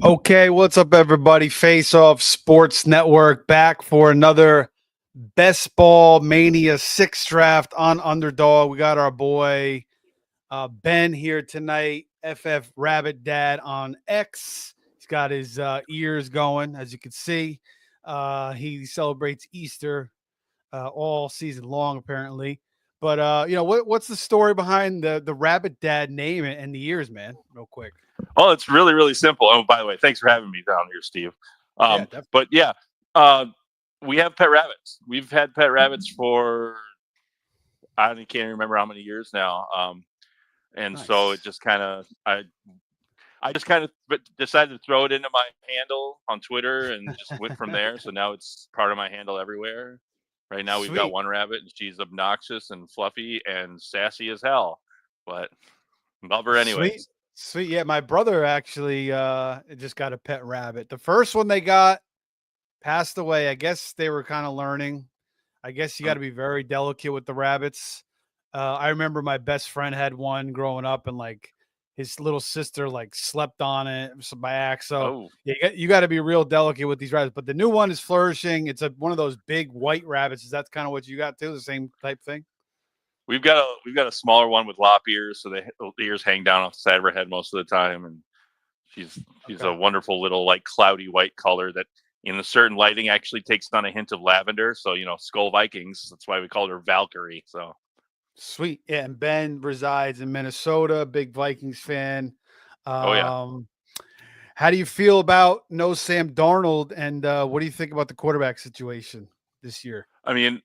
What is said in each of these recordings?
Okay, what's up, everybody? Face Off Sports Network back for another Best Ball Mania 6 draft on Underdog. We got our boy Ben here tonight, FF Rabbit Dad on X. He's got his ears going, as you can see. He celebrates Easter all season long, apparently. But what's the story behind the Rabbit Dad name and the ears, man? Real quick. Oh, it's really, really simple. Oh, by the way, thanks for having me down here, Steve. Yeah, But yeah, uh, we have pet rabbits. We've had pet rabbits for I can't even remember how many years now. And so it nice. just kind of I just kind of decided to throw it into my handle on Twitter and just went from there. So now it's part of my handle everywhere. Right now we've got Sweet. one rabbit and she's obnoxious and fluffy and sassy as hell, but love her Sweet. anyways. Sweet. Yeah, my brother actually just got a pet rabbit. The first one they got passed away. I guess they were kind of learning. I guess you got to be very delicate with the rabbits. I remember my best friend had one growing up, and like his little sister like slept on it by accident. So Oh, yeah, you got to be real delicate with these rabbits. But the new one is flourishing. It's one of those big white rabbits. Is that kind of what you got too? The same type thing? we've got a smaller one with lop ears, so the ears hang down off the side of her head most of the time, and she's a Okay. wonderful little like cloudy white color that in a certain lighting actually takes on a hint of lavender. So Skull Vikings. That's why we called her Valkyrie. So Sweet. Yeah, and Ben resides in Minnesota, big Vikings fan. oh yeah, Um, how do you feel about no Sam Darnold, and what do you think about the quarterback situation this year? I mean,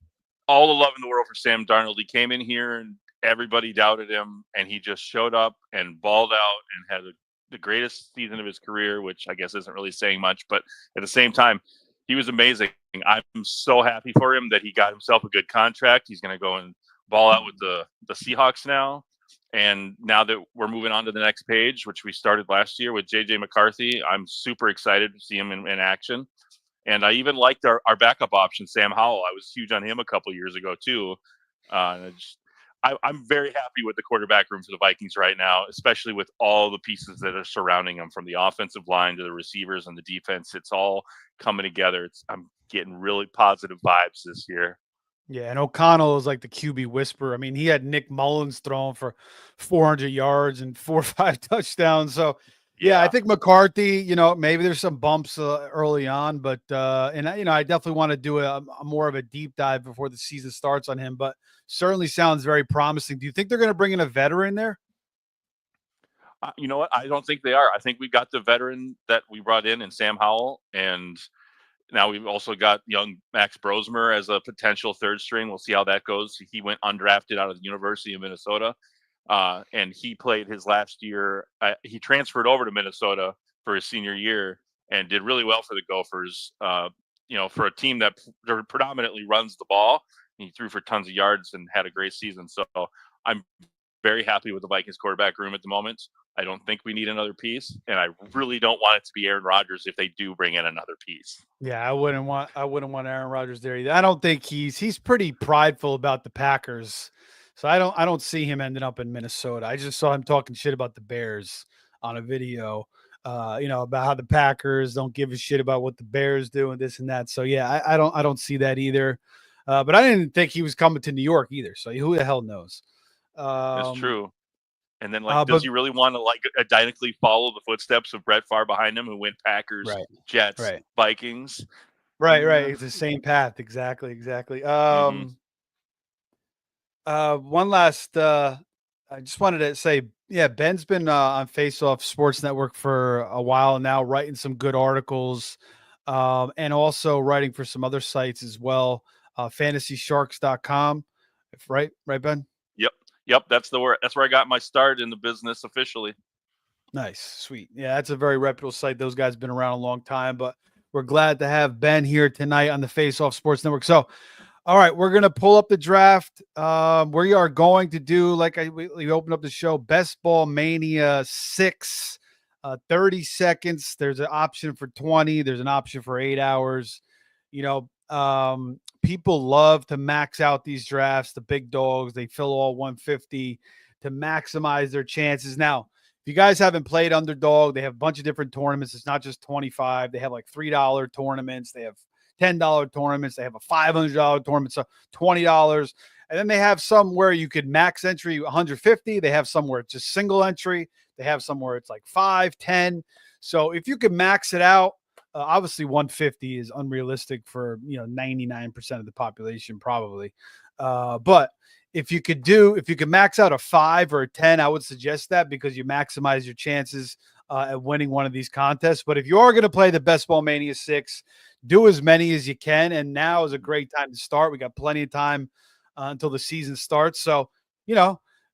all the love in the world for Sam Darnold. He came in here and everybody doubted him, and he just showed up and balled out and had the greatest season of his career, which I guess isn't really saying much, but at the same time, he was amazing. I'm so happy for him that he got himself a good contract. He's going to go and ball out with the Seahawks now. And now that we're moving on to the next page, which we started last year with JJ McCarthy, I'm super excited to see him in action. And I even liked our backup option, Sam Howell. I was huge on him a couple years ago too. I'm very happy with the quarterback room for the Vikings right now, especially with all the pieces that are surrounding them, from the offensive line to the receivers and the defense. It's all coming together. I'm getting really positive vibes this year. Yeah, and O'Connell is like the QB whisperer. I mean, he had Nick Mullins throwing for 400 yards and 4 or 5 touchdowns. So, yeah, I Yeah. think McCarthy, maybe there's some bumps early on, but I definitely want to do a more of a deep dive before the season starts on him. But certainly sounds very promising. Do you think they're going to bring in a veteran there? You know what? I don't think they are. I think we got the veteran that we brought in Sam Howell, and now we've also got young Max Brosmer as a potential third string. We'll see how that goes. He went undrafted out of the University of Minnesota, and he played his last year. He transferred over to Minnesota for his senior year and did really well for the Gophers. For a team that predominantly runs the ball, he threw for tons of yards and had a great season. So I'm very happy with the Vikings quarterback room at the moment. I don't think we need another piece, and I really don't want it to be Aaron Rodgers if they do bring in another piece. Yeah, I wouldn't want Aaron Rodgers there either. I don't think he's pretty prideful about the Packers. So I don't see him ending up in Minnesota. I just saw him talking shit about the Bears on a video. About how the Packers don't give a shit about what the Bears do and this and that. So yeah, I don't see that either. But I didn't think he was coming to New York either. So who the hell knows? That's Um, true. And then, like, does but he really want to like identically follow the footsteps of Brett Favre behind him, who went Packers, right, Jets, right, Vikings? right. Uh, It's the same path. Exactly, exactly. mm-hmm. One last I just wanted to say, yeah, Ben's been on Face Off Sports Network for a while now, writing some good articles, and also writing for some other sites as well. FantasySharks.com. Right, Ben? Yep, yep. That's the word. That's where I got my start in the business officially. Nice, sweet. Yeah, that's a very reputable site. Those guys have been around a long time, but we're glad to have Ben here tonight on the Face Off Sports Network. So, all right, we're gonna pull up the draft. We are going to do we opened up the show, Best Ball Mania 6, 30 seconds. There's an option for 20. There's an option for 8 hours. People love to max out these drafts. The big dogs, they fill all 150 to maximize their chances. Now, If you guys haven't played Underdog, they have a bunch of different tournaments. It's not just 25. They have like $3 tournaments. They have $10 tournaments. They have a $500 tournament, so $20. And then they have some where you could max entry 150. They have some where it's just single entry. They have some where it's like 5, 10. So if you can max it out, obviously 150 is unrealistic for 99% of the population probably. But if you could max out a 5 or a 10, I would suggest that because you maximize your chances at winning one of these contests. But if you are going to play the Best Ball Mania 6, do as many as you can. And now is a great time to start. We got plenty of time until the season starts. So,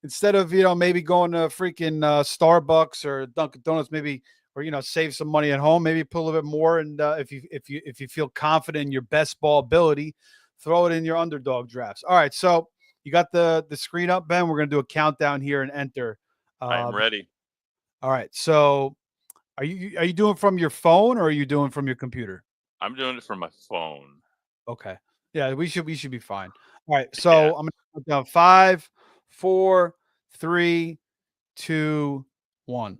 instead of, maybe going to freaking Starbucks or Dunkin' Donuts, maybe, or, save some money at home, maybe put a little bit more. And if you feel confident in your best ball ability, throw it in your Underdog drafts. All right. So you got the screen up, Ben. We're going to do a countdown here and enter. I'm ready. All right. So are you doing from your phone or are you doing from your computer? I'm doing it from my phone. Okay. Yeah, we should be fine. All right. So I'm going to count down 5, 4, 3, 2, 1.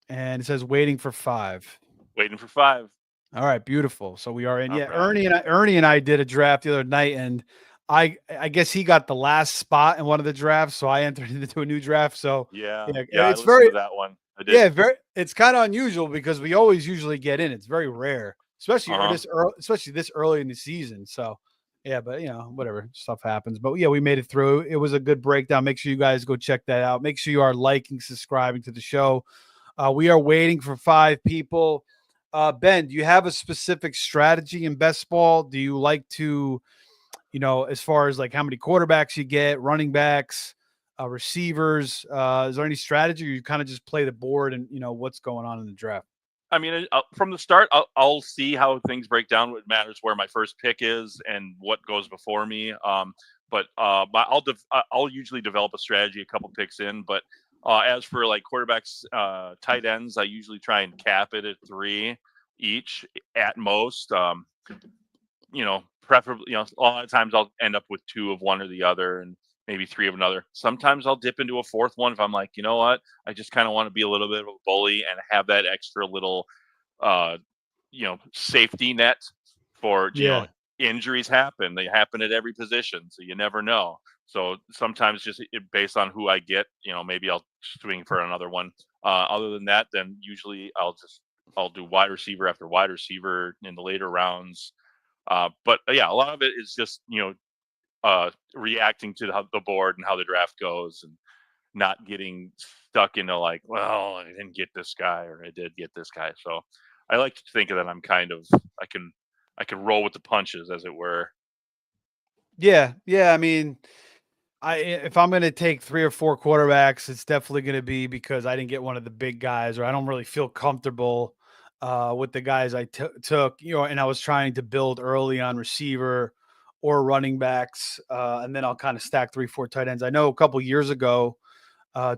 And it says waiting for 5. Waiting for 5. All right, beautiful. So we are in. All Yeah, right. Ernie and I did a draft the other night, and I guess he got the last spot in one of the drafts, so I entered into a new draft. So Yeah, I it's listened very to that one. I did. it's kind of unusual because we always usually get in. It's very rare, especially this early in the season. So yeah, but whatever, stuff happens. But yeah, we made it through. It was a good breakdown. Make sure you guys go check that out. Make sure you are liking, subscribing to the show. We are waiting for 5 people. Ben, do you have a specific strategy in best ball? Do you like to, as far as like how many quarterbacks you get, running backs, receivers? Is there any strategy, or you kind of just play the board and what's going on in the draft? I mean, from the start, I'll see how things break down. What matters where my first pick is and what goes before me. But I'll usually develop a strategy a couple picks in. But as for like quarterbacks, tight ends, I usually try and cap it at 3 each at most. Preferably, a lot of times I'll end up with 2 of one or the other, and maybe 3 of another. Sometimes I'll dip into a 4th one if I'm like, you know what, I just kind of want to be a little bit of a bully and have that extra little, uh, safety net for injuries happen. They happen at every position, so you never know. So sometimes just based on who I get, maybe I'll swing for another one. Other than that, then usually I'll do wide receiver after wide receiver in the later rounds. But yeah, a lot of it is just reacting to the board and how the draft goes, and not getting stuck into like, well, I didn't get this guy or I did get this guy. So I like to think that I'm kind of I can roll with the punches, as it were. Yeah. I mean, if I'm going to take 3 or 4 quarterbacks, it's definitely going to be because I didn't get one of the big guys, or I don't really feel comfortable with the guys I took, and I was trying to build early on receiver or running backs, and then I'll kind of stack 3, 4 tight ends. I know a couple years ago,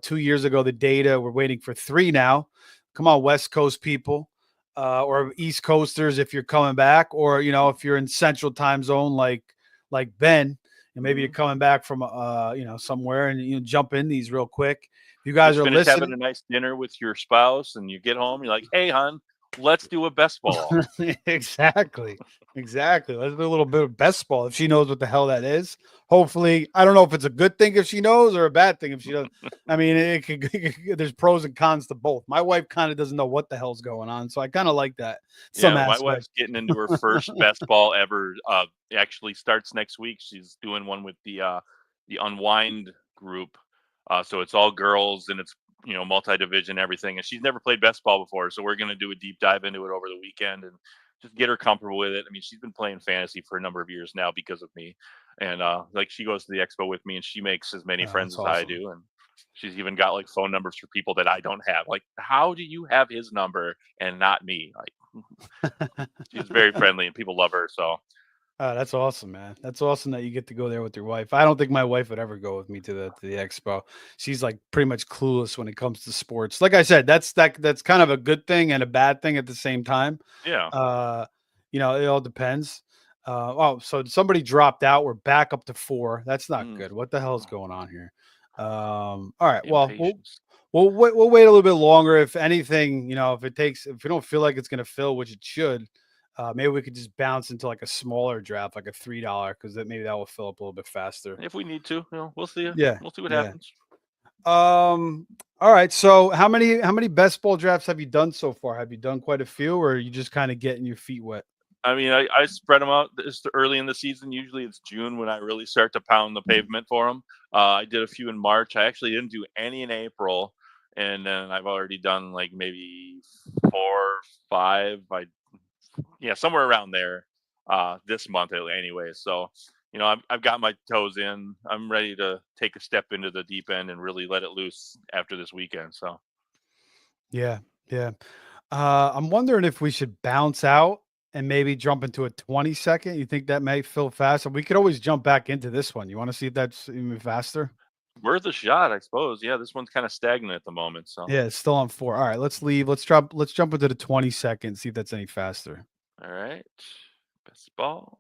2 years ago, the data, we're waiting for 3 now. Come on, West Coast people, or East Coasters if you're coming back, or if you're in Central Time Zone like Ben, and maybe you're coming back from somewhere, and you jump in these real quick. If you guys just are finish listening, having a nice dinner with your spouse, and you get home, you're like, hey, hon, let's do a best ball. Exactly. Let's do a little bit of best ball if she knows what the hell that is. Hopefully, I don't know if it's a good thing if she knows or a bad thing if she doesn't. I mean, there's pros and cons to both. My wife kind of doesn't know what the hell's going on, so I kind of like that. My wife's getting into her first best ball ever. Actually starts next week. She's doing one with the Unwind group. So it's all girls, and it's multi-division, everything. And she's never played best ball before, so we're gonna do a deep dive into it over the weekend and just get her comfortable with it. I mean, she's been playing fantasy for a number of years now because of me, and like she goes to the expo with me, and she makes as many friends as I do, and she's even got like phone numbers for people that I don't have. Like, how do you have his number and not me? Like, she's very friendly and people love her. So Oh, that's awesome, man. That's awesome that you get to go there with your wife. I don't think my wife would ever go with me to the expo. She's like pretty much clueless when it comes to sports. Like I said, that's kind of a good thing and a bad thing at the same time. yeah, It all depends. So somebody dropped out. We're back up to 4. That's not good. What the hell is going on here? All right. Well, Impatience. we'll wait a little bit longer. If anything, if we don't feel like it's going to fill, which it should, maybe we could just bounce into like a smaller draft, like a $3, because maybe that will fill up a little bit faster. If we need to, we'll see. Yeah. We'll see what Yeah. happens. All right. So how many best ball drafts have you done so far? Have you done quite a few, or are you just kind of getting your feet wet? I mean, I spread them out this early in the season. Usually it's June when I really start to pound the pavement for them. I did a few in March. I actually didn't do any in April. And then I've already done like maybe 4, 5. Somewhere around there this month anyway. So, I've got my toes in. I'm ready to take a step into the deep end and really let it loose after this weekend. So, Yeah. Yeah. I'm wondering if we should bounce out and maybe jump into a 20-second. You think that may fill faster? We could always jump back into this one. You want to see if that's even faster? worth a shot, I suppose. Yeah, this one's kind of stagnant at the moment. So, Yeah, it's still on 4. All right, let's leave. Let's jump into the 20-second, see if that's any faster. all right. Best ball,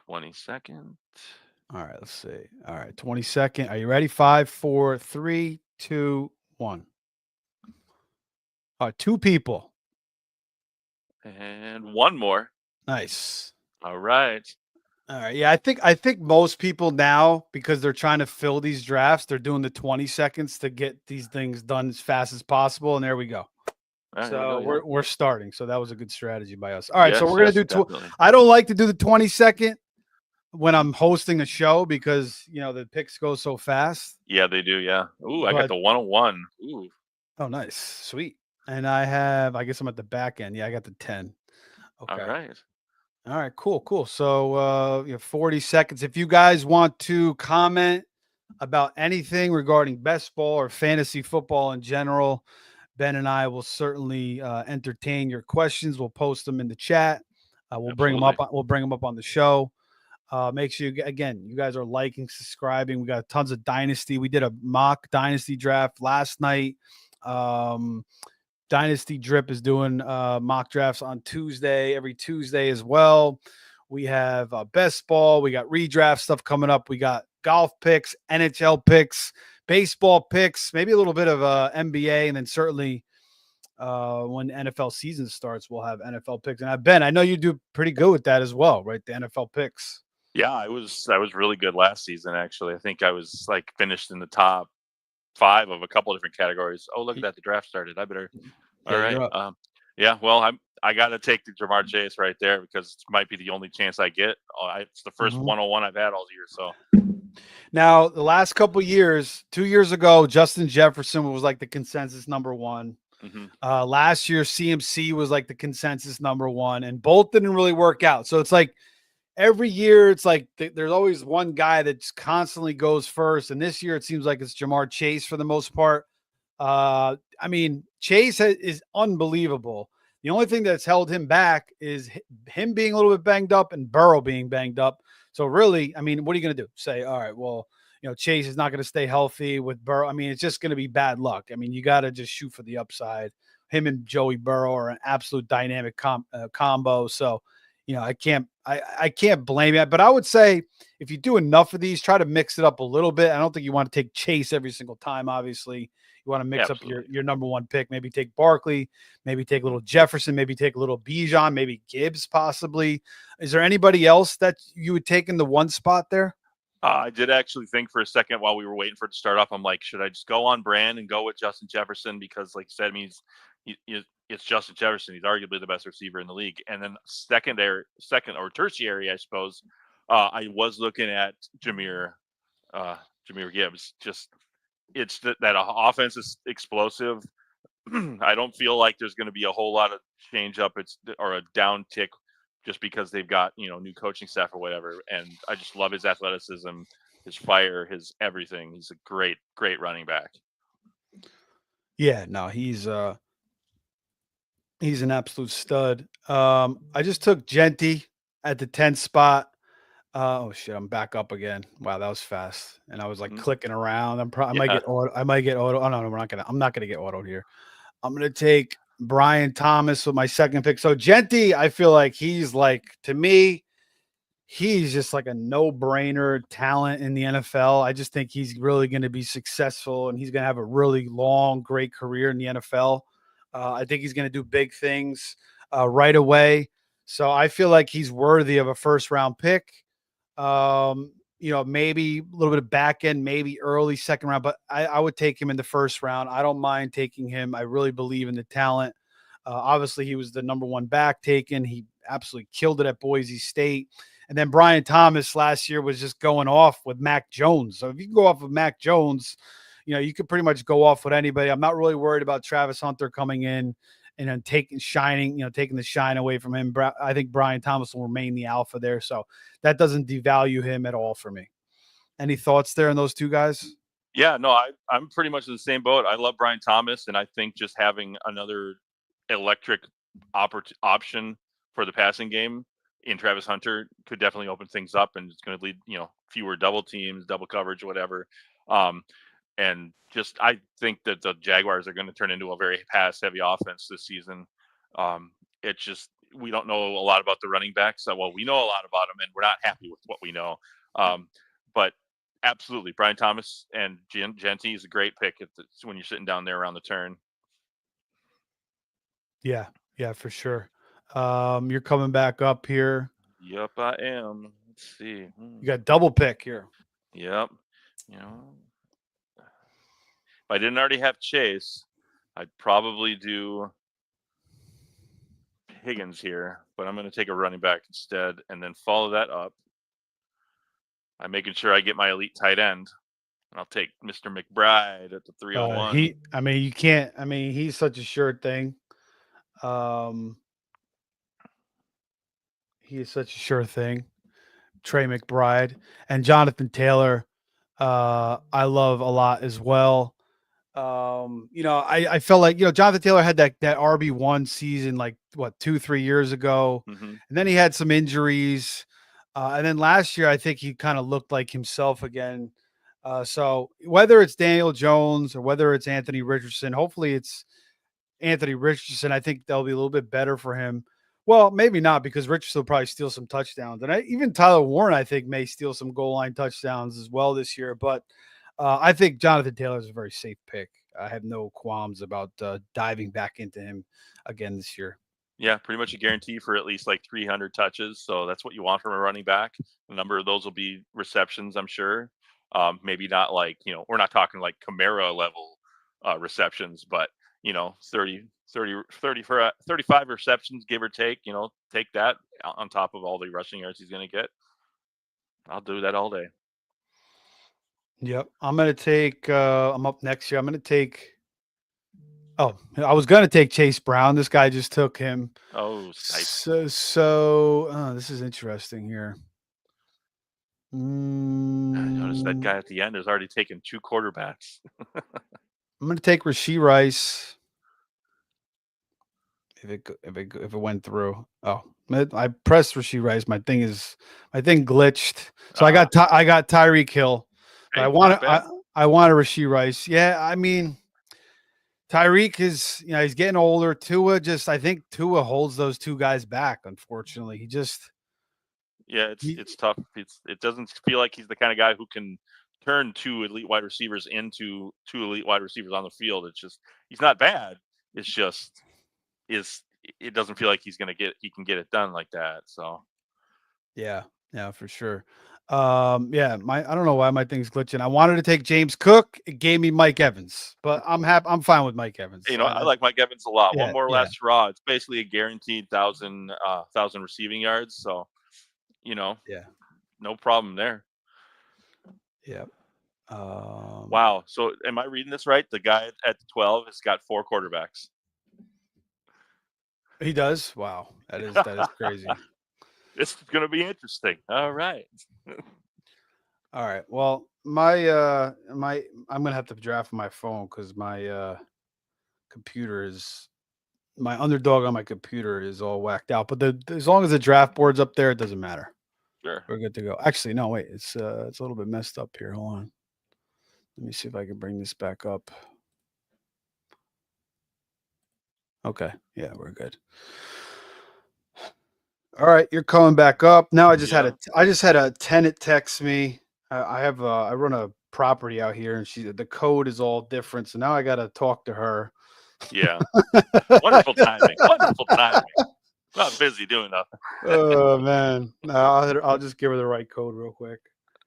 20-second. All right, let's see. All right, 20-second. Are you ready? 5, 4, 3, 2, 1. All right, 2 people. And one more. Nice. All right. All right. Yeah, I think most people now, because they're trying to fill these drafts, they're doing the 20 seconds to get these things done as fast as possible. And there we go. So we're starting. So that was a good strategy by us. All right. So we're gonna do. I don't like to do the 20-second when I'm hosting a show because the picks go so fast. Yeah, they do. Yeah. Ooh, I got the 101. Ooh. Oh, nice, sweet. And I guess I'm at the back end. Yeah, I got the 10. Okay. All right, cool. So 40 seconds. If you guys want to comment about anything regarding best ball or fantasy football in general, Ben and I will certainly entertain your questions. We'll post them in the chat. We'll bring them up. We'll bring them up on the show. Make sure you guys are liking, subscribing. We got tons of dynasty. We did a mock dynasty draft last night. Dynasty Drip is doing mock drafts on Tuesday, every Tuesday as well. We have best ball. We got redraft stuff coming up. We got golf picks, NHL picks, baseball picks, maybe a little bit of NBA, and then certainly when NFL season starts, we'll have NFL picks. And Ben, I know you do pretty good with that as well, right? The NFL picks. Yeah, I was really good last season. Actually, I think I was like finished in the top 5 of a couple of different categories. Oh, look at that! The draft started. I better. All right. Yeah. Well, I got to take the Jamar Chase right there because it might be the only chance I get. It's the first 101 I've had all year. So now the last couple of years, 2 years ago, Justin Jefferson was like the consensus number 1. Last year, CMC was like the consensus number 1, and both didn't really work out. So it's like every year, it's like there's always one guy that just constantly goes first. And this year, it seems like it's Jamar Chase for the most part. I mean, Chase is unbelievable. The only thing that's held him back is him being a little bit banged up and Burrow being banged up. So really, I mean, what are you going to do? Say, all right, well, Chase is not going to stay healthy with Burrow. I mean, it's just going to be bad luck. I mean, you got to just shoot for the upside. Him and Joey Burrow are an absolute dynamic combo. So, I can't blame it. But I would say if you do enough of these, try to mix it up a little bit. I don't think you want to take Chase every single time, obviously. You want to mix up your number 1 pick. Maybe take Barkley, maybe take a little Jefferson, maybe take a little Bijan, maybe Gibbs possibly. Is there anybody else that you would take in the 1 spot there? I did actually think for a second while we were waiting for it to start off, I'm like, should I just go on brand and go with Justin Jefferson? Because like I said, it's Justin Jefferson. He's arguably the best receiver in the league. And then second or tertiary, I suppose, I was looking at Jahmyr Gibbs. Just it's that offense is explosive. I don't feel like there's going to be a whole lot of change up or a down tick just because they've got new coaching staff or whatever. And I just love his athleticism, his fire, his everything. He's a great running back. Yeah, no, he's an absolute stud. I just took Genty at the 10th spot. Oh shit, I'm back up again. Wow, that was fast. And I was like clicking around. I might get auto. Oh no, I'm not gonna get auto here. I'm gonna take Brian Thomas with my second pick. So Genty, I feel like he's like, to me, he's just like a no-brainer talent in the NFL. I just think he's really going to be successful and he's going to have a really long, great career in the NFL. I think he's going to do big things right away. So I feel like he's worthy of a first round pick. Maybe a little bit of back end, maybe early second round, but I would take him in the first round. I don't mind taking him. I really believe in the talent. Obviously, he was the number one back taken. He absolutely killed it at Boise State. And then Brian Thomas last year was just going off with Mac Jones. So if you can go off with Mac Jones, you could pretty much go off with anybody. I'm not really worried about Travis Hunter coming in and then taking the shine away from him. I think Brian Thomas will remain the alpha there. So that doesn't devalue him at all for me. Any thoughts there on those two guys? Yeah, no, I'm pretty much in the same boat. I love Brian Thomas, and I think just having another electric option for the passing game in Travis Hunter could definitely open things up, and it's going to lead fewer double teams, double coverage, whatever. Um, and just I think that the Jaguars are going to turn into a very pass-heavy offense this season. It's just we don't know a lot about the running backs. Well, we know a lot about them, and we're not happy with what we know. But absolutely, Brian Thomas and Genty is a great pick when you're sitting down there around the turn. Yeah, for sure. You're coming back up here. Yep, I am. Let's see. You got double pick here. Yep. If I didn't already have Chase, I'd probably do Higgins here, but I'm going to take a running back instead and then follow that up. I'm making sure I get my elite tight end. And I'll take Mr. McBride at the 301. You can't. He's such a sure thing. He is such a sure thing. Trey McBride and Jonathan Taylor. I love a lot as well. I felt like Jonathan Taylor had that RB1 season like 2-3 years ago, Mm-hmm. and then he had some injuries, and then last year I think he kind of looked like himself again. So whether it's Daniel Jones or whether it's Anthony Richardson, hopefully it's Anthony Richardson. I think they'll be a little bit better for him. Well, maybe not because Richardson will probably steal some touchdowns, and even Tyler Warren I think may steal some goal line touchdowns as well this year, but. I think Jonathan Taylor is a very safe pick. I have no qualms about diving back into him again this year. Yeah, pretty much a guarantee for at least like 300 touches. So that's what you want from a running back. A number of those will be receptions, I'm sure. Maybe not like, we're not talking like Camara level receptions, but, 30 for 35 receptions, give or take, take that on top of all the rushing yards he's going to get. I'll do that all day. Yep. I'm going to take, I'm up next year. I'm going to take, I was going to take Chase Brown. This guy just took him. Oh, Skype. This is interesting here. I noticed that guy at the end has already taken 2 quarterbacks. I'm going to take Rashee Rice. If it went through. Oh, I pressed Rashee Rice. My thing glitched. So I got Tyreek Hill. But Hey, I want a Rashee Rice. Yeah, Tyreek is, he's getting older. I think Tua holds those two guys back. Unfortunately, it's tough. It doesn't feel like he's the kind of guy who can turn 2 elite wide receivers into 2 elite wide receivers on the field. It's just he's not bad. It's just it doesn't feel like he can get it done like that. So yeah, for sure. I don't know why my thing's glitching. I wanted to take James Cook. It gave me Mike Evans, but I'm happy. I'm fine with Mike Evans. I like Mike Evans a lot. Yeah, One more last hurrah. It's basically a guaranteed 1,000 receiving yards. So, no problem there. Yeah. Wow. So, am I reading this right? The guy at 12 has got 4 quarterbacks. He does. Wow, that is crazy. It's going to be interesting. All right. All right. Well, I'm gonna have to draft my phone because my my Underdog on my computer is all whacked out. But as long as the draft board's up there, it doesn't matter. Sure. We're good to go. Actually, no, wait. It's a little bit messed up here. Hold on. Let me see if I can bring this back up. Okay. Yeah, we're good. All right, you're coming back up. Now Yeah. I just had a tenant text me. I run a property out here, and the code is all different. So now I got to talk to her. Yeah. Wonderful timing. Wonderful timing. Not busy doing nothing. Oh man, no, I'll just give her the right code real quick.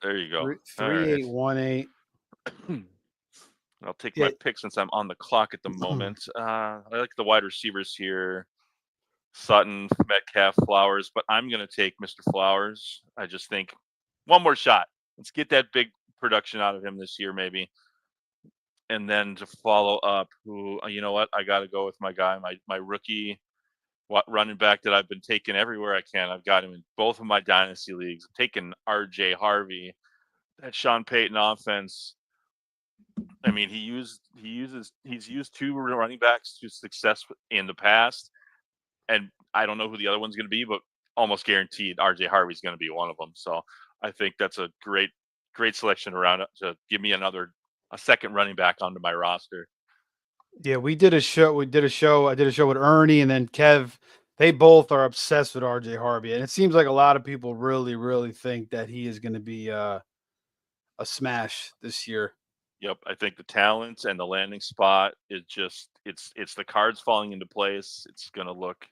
There you go. All Three right. eight one eight. I'll take my Yeah. pick since I'm on the clock at the moment. I like the wide receivers here. Sutton, Metcalf, Flowers, but I'm going to take Mr. Flowers. I just think one more shot. Let's get that big production out of him this year, maybe. And then to follow up, who you know what? I got to go with my guy, my rookie running back that I've been taking everywhere I can. I've got him in both of my dynasty leagues. I'm taking R.J. Harvey. That Sean Payton offense. I mean, he's used two running backs to success in the past, and I don't know who the other one's going to be, but almost guaranteed R.J. Harvey's going to be one of them. So I think that's a great selection around it to give me a second running back onto my roster. Yeah, we did a show. I did a show with Ernie and then Kev. They both are obsessed with RJ Harvey, and it seems like a lot of people really, really think that he is going to be a smash this year. Yep, I think the talent and the landing spot is just it's the cards falling into place. It's gonna work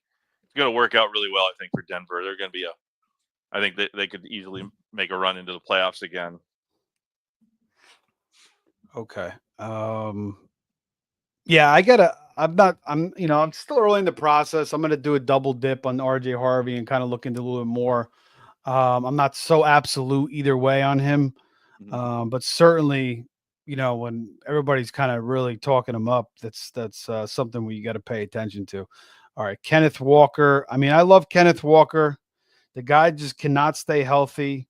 out really well. I think for Denver, they're gonna be a. I think they could easily make a run into the playoffs again. Okay. Yeah, I gotta. I'm not. I'm still early in the process. I'm gonna do a double dip on RJ Harvey and kind of look into a little bit more. I'm not so absolute either way on him, Mhm. but certainly, when everybody's kind of really talking him up, that's something we got to pay attention to. All right, Kenneth Walker. I mean, I love Kenneth Walker. The guy just cannot stay healthy.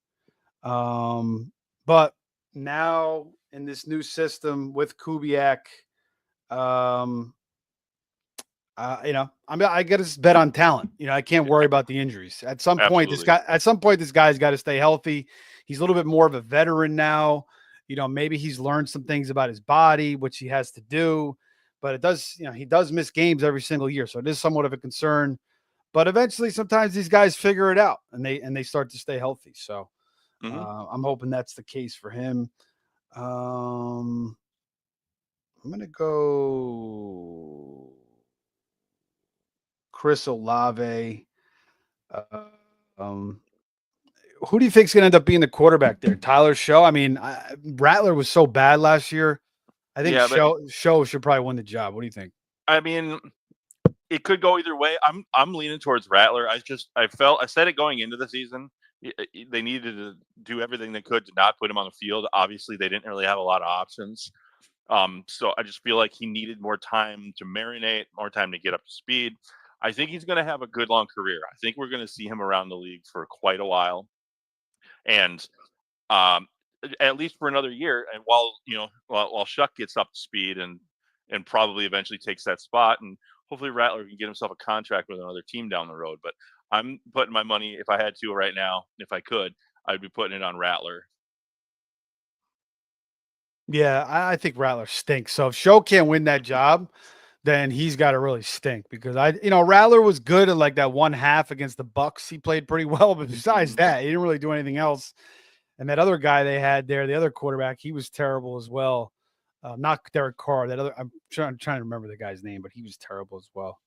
But now in this new system with Kubiak, um, I got to bet on talent. I can't worry about the injuries. Absolutely. At some point, this guy's got to stay healthy. He's a little bit more of a veteran now. Maybe he's learned some things about his body, which he has to do. But he does miss games every single year, so it is somewhat of a concern. But eventually, sometimes these guys figure it out and they start to stay healthy. So Hmm. I'm hoping that's the case for him. Um, I'm gonna go Chris Olave. Uh, um, who do you think is going to end up being the quarterback there? Tyler Show. I mean, Rattler was so bad last year. I think Yeah, but Show should probably win the job. What do you think? I mean, it could go either way. I'm leaning towards Rattler. I said it going into the season. They needed to do everything they could to not put him on the field. Obviously, they didn't really have a lot of options. So I just feel like he needed more time to marinate, more time to get up to speed. I think he's going to have a good long career. I think we're going to see him around the league for quite a while, and um, at least for another year. And while Shuck gets up to speed and probably eventually takes that spot, and hopefully Rattler can get himself a contract with another team down the road. But I'm putting my money, if I had to right now, if I could, I'd be putting it on Rattler. Yeah, I think Rattler stinks. So if Show can't win that job, then he's got to really stink because Rattler was good at like that one half against the Bucks. He played pretty well, but besides Mhm. that, he didn't really do anything else. And that other guy they had there, the other quarterback, he was terrible as well. Not Derek Carr. That other, I'm trying to remember the guy's name, but he was terrible as well.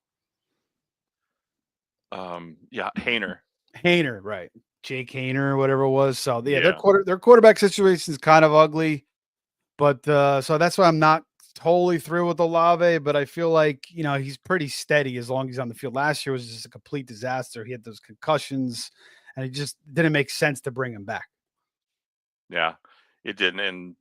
Yeah, Hayner. Hayner, right? Jake Hayner or whatever it was. So yeah, Yeah. their quarterback situation is kind of ugly. But so that's why I'm not totally through with Olave, but I feel like, he's pretty steady as long as he's on the field. Last year was just a complete disaster. He had those concussions and it just didn't make sense to bring him back. Yeah, it didn't, and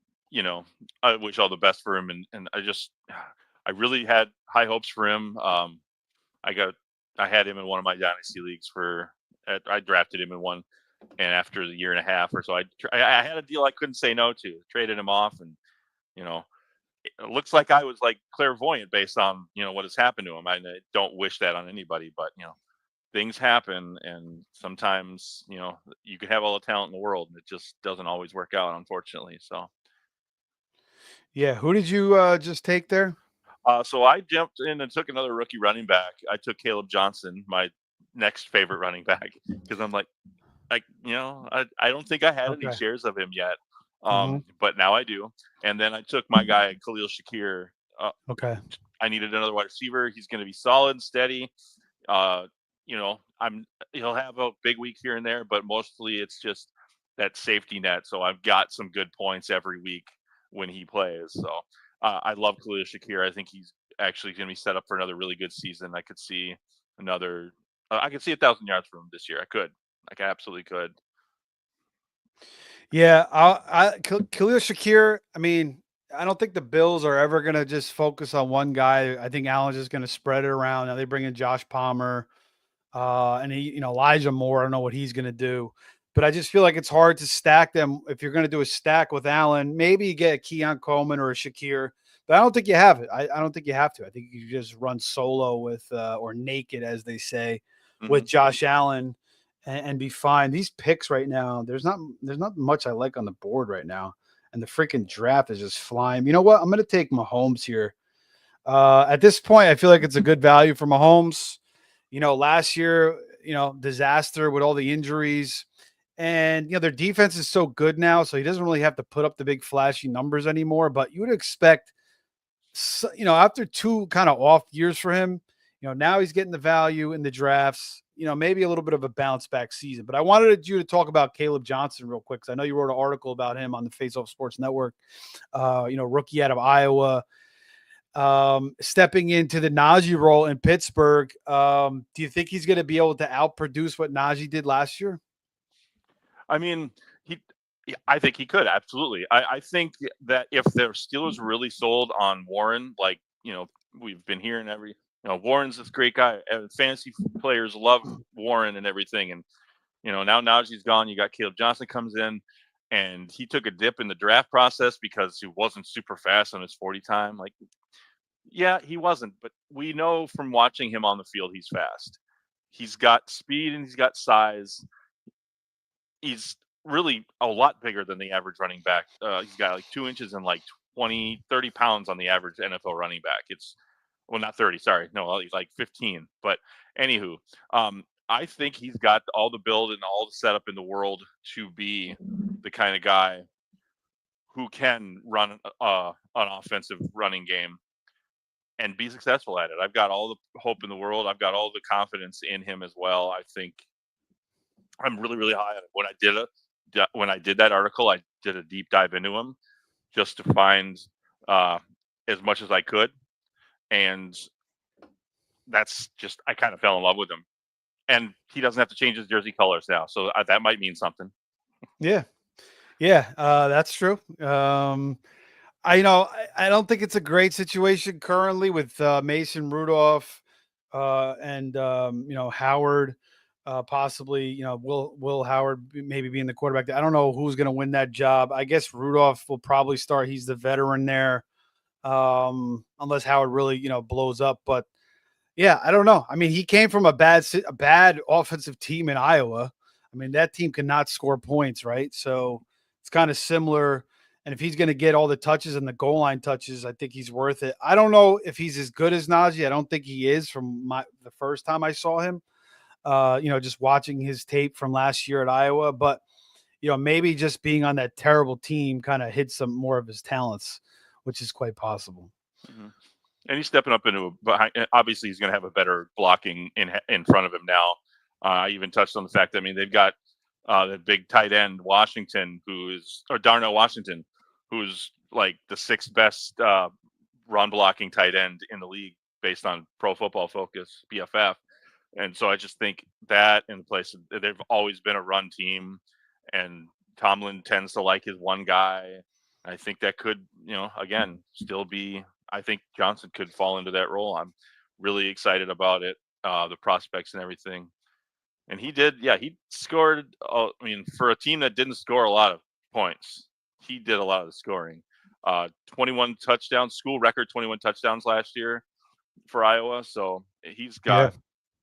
I wish all the best for him, and I really had high hopes for him. I got, I had him in one of my dynasty leagues I drafted him in one, and after the year and a half or so, I had a deal I couldn't say no to, traded him off, and you know, it looks like I was like clairvoyant based on what has happened to him. I don't wish that on anybody, but things happen, and sometimes you can have all the talent in the world and it just doesn't always work out, unfortunately. So Yeah. Who did you just take there? so I jumped in and took another rookie running back. I took Caleb Johnson, my next favorite running back because I'm like, I don't think I had any Okay. shares of him yet, Hmm. but now I do. And then I took my guy Khalil Shakir. Uh, Okay. I needed another wide receiver. He's going to be solid and steady. Uh, he'll have a big week here and there, but mostly it's just that safety net. So I've got some good points every week when he plays. So I love Khalil Shakir. I think he's actually going to be set up for another really good season. I could see another. I could see 1,000 yards from him this year. I could. Like I absolutely could. Yeah, Khalil Shakir. I mean, I don't think the Bills are ever going to just focus on one guy. I think Allen's just going to spread it around. Now they bring in Josh Palmer, and Elijah Moore. I don't know what he's going to do, but I just feel like it's hard to stack them. If you're going to do a stack with Allen, maybe you get a Keon Coleman or a Shakir, but I don't think you have it. I don't think you have to. I think you just run solo with or naked, as they say, with Hmm. Josh Allen and be fine. These picks right now, there's not much I like on the board right now, and the freaking draft is just flying. You know what? I'm going to take Mahomes here. At this point, I feel like it's a good value for Mahomes. Last year, disaster with all the injuries. And their defense is so good now, so he doesn't really have to put up the big flashy numbers anymore. But you would expect, after two kind of off years for him, now he's getting the value in the drafts. Maybe a little bit of a bounce back season. But I wanted you to talk about Caleb Johnson real quick because I know you wrote an article about him on the Face Off Sports Network. Rookie out of Iowa, stepping into the Najee role in Pittsburgh. Do you think he's going to be able to outproduce what Najee did last year? I mean, he. Yeah, I think he could absolutely. I think that if the Steelers really sold on Warren, like we've been hearing Warren's this great guy. Fantasy players love Warren and everything, and now Najee's gone. You got Caleb Johnson comes in, and he took a dip in the draft process because he wasn't super fast on his 40 time. Like, yeah, he wasn't, but we know from watching him on the field, he's fast. He's got speed and he's got size. He's really a lot bigger than the average running back. He's got like 2 inches and like 20, 30 pounds on the average NFL running back. It's well, not 30, sorry. No, he's like 15. But anywho, I think he's got all the build and all the setup in the world to be the kind of guy who can run an offensive running game and be successful at it. I've got all the hope in the world. I've got all the confidence in him as well. I think I'm really, really high on it. When I did that article, I did a deep dive into him just to find uh, as much as I could, and that's just I kind of fell in love with him. And he doesn't have to change his jersey colors now, so that might mean something. Yeah, yeah, that's true. I don't think it's a great situation currently with Mason Rudolph and Howard, possibly Will Howard maybe being the quarterback. I don't know who's going to win that job. I guess Rudolph will probably start. He's the veteran there, unless Howard really blows up. But yeah, I don't know. I mean, he came from a bad offensive team in Iowa. I mean, that team cannot score points, right? So it's kind of similar. And if he's going to get all the touches and the goal line touches, I think he's worth it. I don't know if he's as good as Najee. I don't think he is from the first time I saw him. Just watching his tape from last year at Iowa, but maybe just being on that terrible team kind of hid some more of his talents, which is quite possible. Mm-hmm. And he's stepping up into behind. Obviously, he's going to have a better blocking in front of him now. I even touched on the fact that they've got the big tight end Washington, or Darnell Washington, who's like the sixth best run blocking tight end in the league based on Pro Football Focus (PFF). And so I just think that in the place they've always been a run team, and Tomlin tends to like his one guy. I think that could, again, still be. I think Johnson could fall into that role. I'm really excited about it, the prospects and everything. And he did, yeah, he scored. For a team that didn't score a lot of points, he did a lot of the scoring. 21 touchdowns, school record 21 touchdowns last year for Iowa. So he's Yeah. got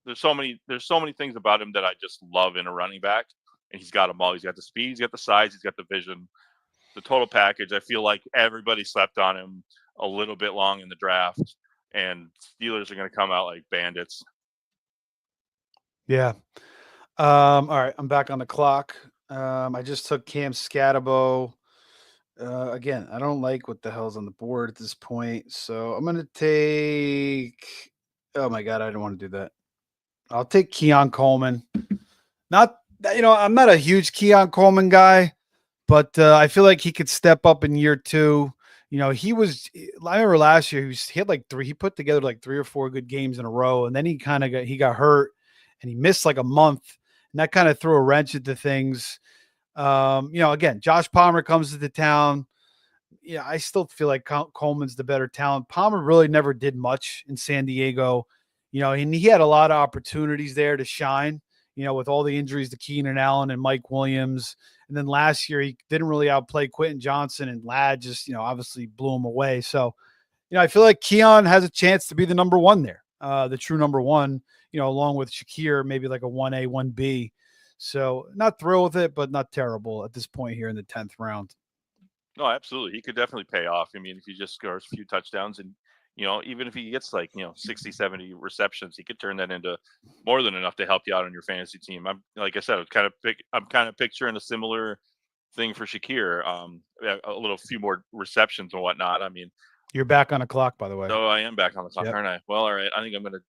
there's so many things about him that I just love in a running back, and he's got them all. He's got the speed, he's got the size, he's got the vision, the total package. I feel like everybody slept on him a little bit long in the draft, and Steelers are going to come out like bandits. Yeah. All right, I'm back on the clock. I just took Cam Scatabo. Again, I don't like what the hell's on the board at this point, so I'm gonna take. Oh my god, I don't want to do that. I'll take Keon Coleman. Not, I'm not a huge Keon Coleman guy, but I feel like he could step up in year two. He was. I remember last year he had like three. He put together like 3 or 4 good games in a row, and then he got hurt, and he missed like a month, and that kind of threw a wrench into things. Again, Josh Palmer comes to the town. Yeah, I still feel like Coleman's the better talent. Palmer really never did much in San Diego, and he had a lot of opportunities there to shine, with all the injuries to Keenan Allen and Mike Williams. And then last year, he didn't really outplay Quentin Johnson, and Ladd just, obviously blew him away. So, I feel like Keon has a chance to be the number one there, the true number one, along with Shakir, maybe like a 1A, 1B. So, not thrilled with it, but not terrible at this point here in the 10th round. No, absolutely. He could definitely pay off. I mean, if he just scores a few touchdowns and, even if he gets like, 60, 70 receptions, he could turn that into more than enough to help you out on your fantasy team. Like I said, I'm kind of picturing a similar thing for Shakir. A few more receptions and whatnot. I mean, You're back on the clock, by the way. so I am back on the clock, Yep. aren't I? Well, all right. I think I'm going to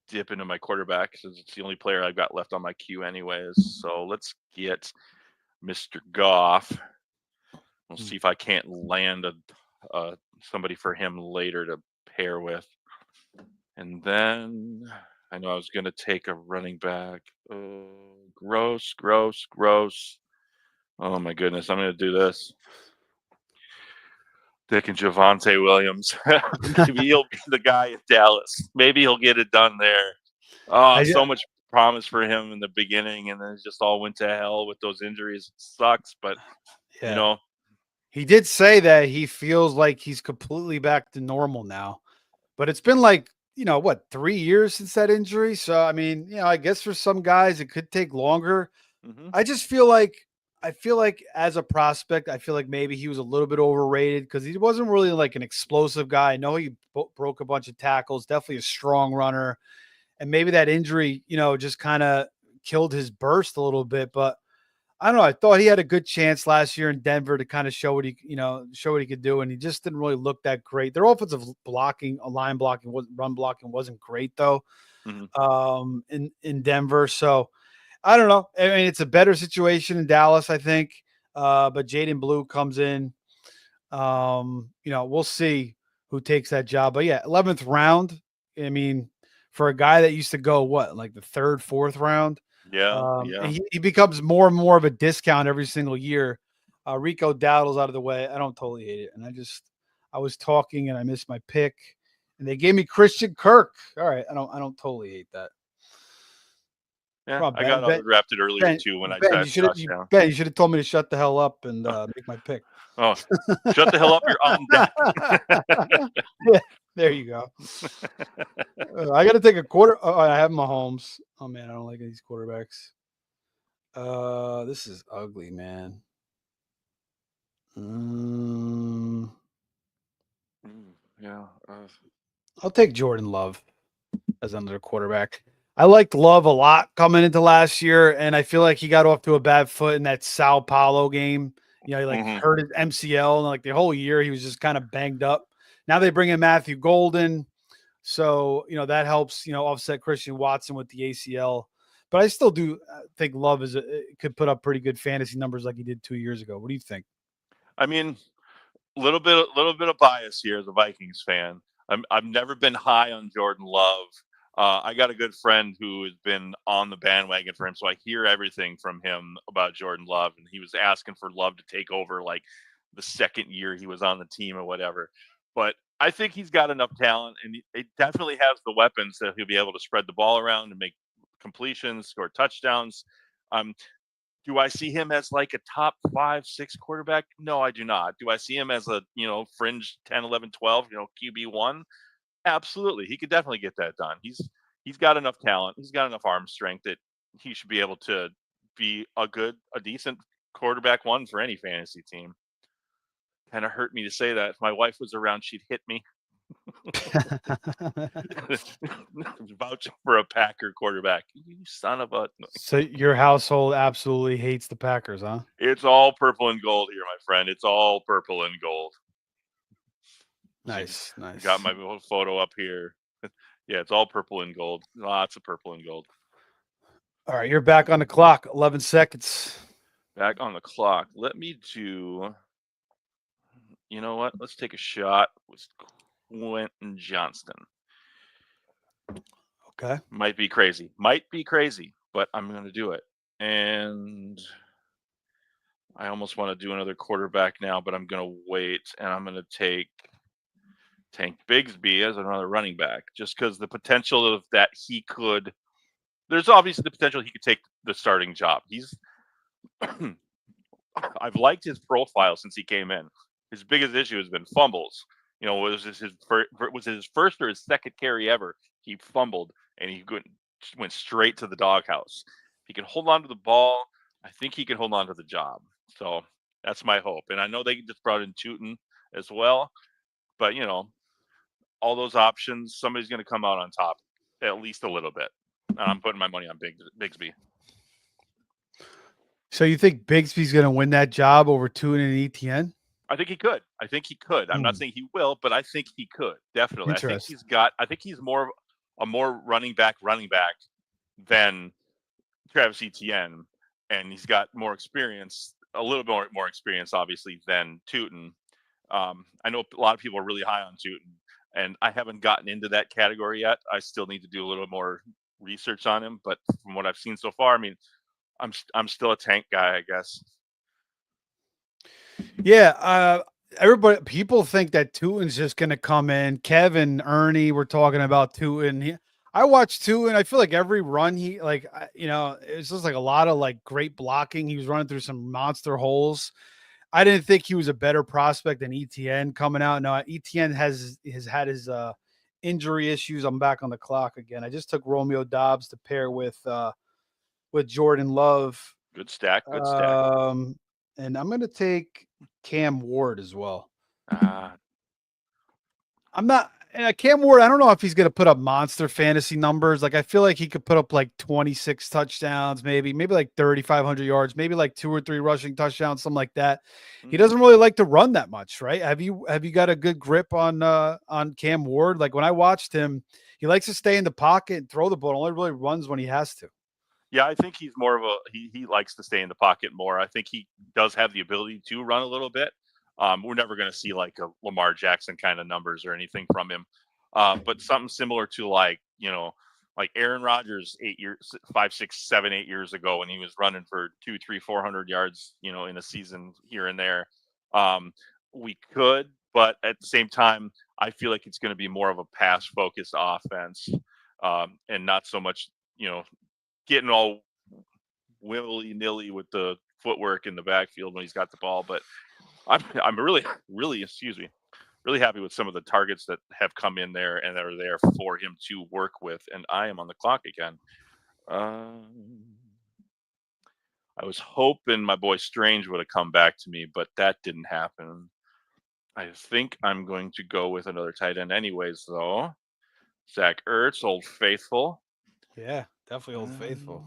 dip into my quarterback because it's the only player I've got left on my queue anyways. So let's get Mr. Goff. We'll see if I can't land somebody for him later to pair with. And then I know I was going to take a running back. Gross, gross, gross. Oh my goodness, I'm going to do this. Taking Javonte Williams. Maybe he'll be the guy at Dallas. Maybe he'll get it done there. Oh, I, so much promise for him in the beginning, and then it just all went to hell with those injuries. It sucks, but yeah. He did say that he feels like he's completely back to normal now, but it's been like, what, 3 years since that injury. So, I mean, I guess for some guys it could take longer. mm-hmm. I feel like as a prospect, I feel like maybe he was a little bit overrated because he wasn't really like an explosive guy. I know he broke a bunch of tackles, definitely a strong runner, and maybe that injury, just kind of killed his burst a little bit. But I don't know. I thought he had a good chance last year in Denver to kind of show what he could do, and he just didn't really look that great. Their offensive blocking, line blocking, run blocking wasn't great though. Mm-hmm. In Denver, so I don't know. I mean, it's a better situation in Dallas, I think. But Jaden Blue comes in. We'll see who takes that job. But yeah, 11th round. I mean, for a guy that used to go what, like the third, fourth round, Yeah, and yeah. he becomes more and more of a discount every single year. Rico Dowdle's out of the way. I don't totally hate it. And I was talking and I missed my pick, and they gave me Christian Kirk. All right, I don't totally hate that. Yeah, Come on, I Ben. got Ben, drafted earlier Ben, too when I Ben, sat you should have Josh down. Ben, you should have told me to shut the hell up and Oh, make my pick. oh, shut the hell up! You're on deck. Yeah, there you go. I got to take a quarter. Oh, I have Mahomes. Oh man, I don't like these quarterbacks. This is ugly, man. Mm, Yeah. I'll take Jordan Love as another quarterback. I liked Love a lot coming into last year, and I feel like he got off to a bad foot in that Sao Paulo game. He like Mm-hmm. hurt his MCL, and like the whole year he was just kind of banged up. Now they bring in Matthew Golden, so that helps offset Christian Watson with the ACL. But I still do think Love could put up pretty good fantasy numbers like he did 2 years ago. What do you think? I mean, little bit of bias here as a Vikings fan. I've never been high on Jordan Love. I got a good friend who has been on the bandwagon for him, so I hear everything from him about Jordan Love, and he was asking for Love to take over like the second year he was on the team or whatever. But I think he's got enough talent, and he definitely has the weapons that he'll be able to spread the ball around and make completions, score touchdowns. Um, do I see him as like a top 5, 6 quarterback? No, I do not. Do I see him as a, fringe 10, 11, 12, QB1? Absolutely. He could definitely get that done. He's got enough talent. He's got enough arm strength that he should be able to be a decent quarterback one for any fantasy team. Kind of hurt me to say that. If my wife was around, she'd hit me. Vouching for a Packer quarterback. You son of a. So your household absolutely hates the Packers, huh? It's all purple and gold here, my friend. It's all purple and gold. Nice, Got nice. my little photo up here. Yeah, it's all purple and gold. Lots of purple and gold. All right, you're back on the clock. 11 seconds. Back on the clock. Let me do. You know what? Let's take a shot with Quentin Johnston. Okay. Might be crazy, but I'm going to do it. And I almost want to do another quarterback now, but I'm going to wait, and I'm going to take Tank Bigsby as another running back, just because the potential of that he could. There's obviously the potential he could take the starting job. He's. I've liked his profile since he came in. His biggest issue has been fumbles. Was his first or his second carry ever? He fumbled and he went straight to the doghouse. If he can hold on to the ball, I think he can hold on to the job. So that's my hope. And I know they just brought in Tootin as well, but all those options, somebody's going to come out on top at least a little bit. And I'm putting my money on Bigsby. So you think Bigsby's going to win that job over Tune and ETN? I think he could. I'm not saying he will, but I think he could definitely. I think he's more a more running back than Travis Etienne, and he's got more experience, a little bit more experience, obviously, than Tootin. I know a lot of people are really high on Tootin, and I haven't gotten into that category yet. I still need to do a little more research on him, but from what I've seen so far, I mean, I'm still a Tank guy, I guess. Yeah, people think that Tootin's just going to come in. Kevin, Ernie, we're talking about Tootin. I watched Tootin. I feel like every run it's just like a lot of like great blocking. He was running through some monster holes. I didn't think he was a better prospect than ETN coming out. No, ETN has had his injury issues. I'm back on the clock again. I just took Romeo Dobbs to pair with Jordan Love. Good stack. And I'm going to take Cam Ward as well. I'm not Cam Ward. I don't know if he's going to put up monster fantasy numbers. Like I feel like he could put up like 26 touchdowns, maybe like 3,500 yards, maybe like 2 or 3 rushing touchdowns, something like that. He doesn't really like to run that much, right? Have you got a good grip on Cam Ward? Like when I watched him, he likes to stay in the pocket and throw the ball. Only really runs when he has to. Yeah, I think he's more of he likes to stay in the pocket more. I think he does have the ability to run a little bit. We're never going to see like a Lamar Jackson kind of numbers or anything from him. But something similar to like Aaron Rodgers 5, 6, 7, 8 years ago when he was running for 2, 3, 400 yards, in a season here and there. We could, but at the same time, I feel like it's going to be more of a pass focused offense and not so much, getting all willy nilly with the footwork in the backfield when he's got the ball. But I'm really happy with some of the targets that have come in there and that are there for him to work with. And I am on the clock again. I was hoping my boy Strange would have come back to me, but that didn't happen. I think I'm going to go with another tight end anyways, though. Zach Ertz, Old Faithful. Yeah, definitely Old Faithful.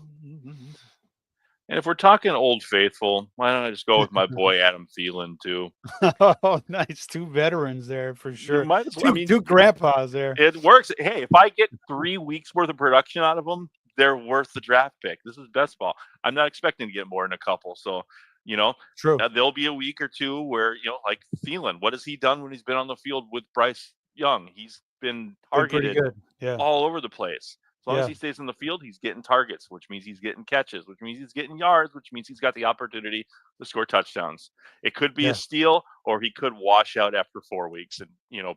And if we're talking Old Faithful, why don't I just go with my boy Adam Thielen too? Oh, nice. 2 veterans there for sure. You might as well. 2 grandpas there. It works. Hey, if I get 3 weeks worth of production out of them, they're worth the draft pick. This is best ball. I'm not expecting to get more than a couple. So, True. There'll be a week or two where, like Thielen, what has he done when he's been on the field with Bryce Young? He's been targeted all over the place. As long as he stays in the field, he's getting targets, which means he's getting catches, which means he's getting yards, which means he's got the opportunity to score touchdowns. It could be a steal, or he could wash out after 4 weeks and,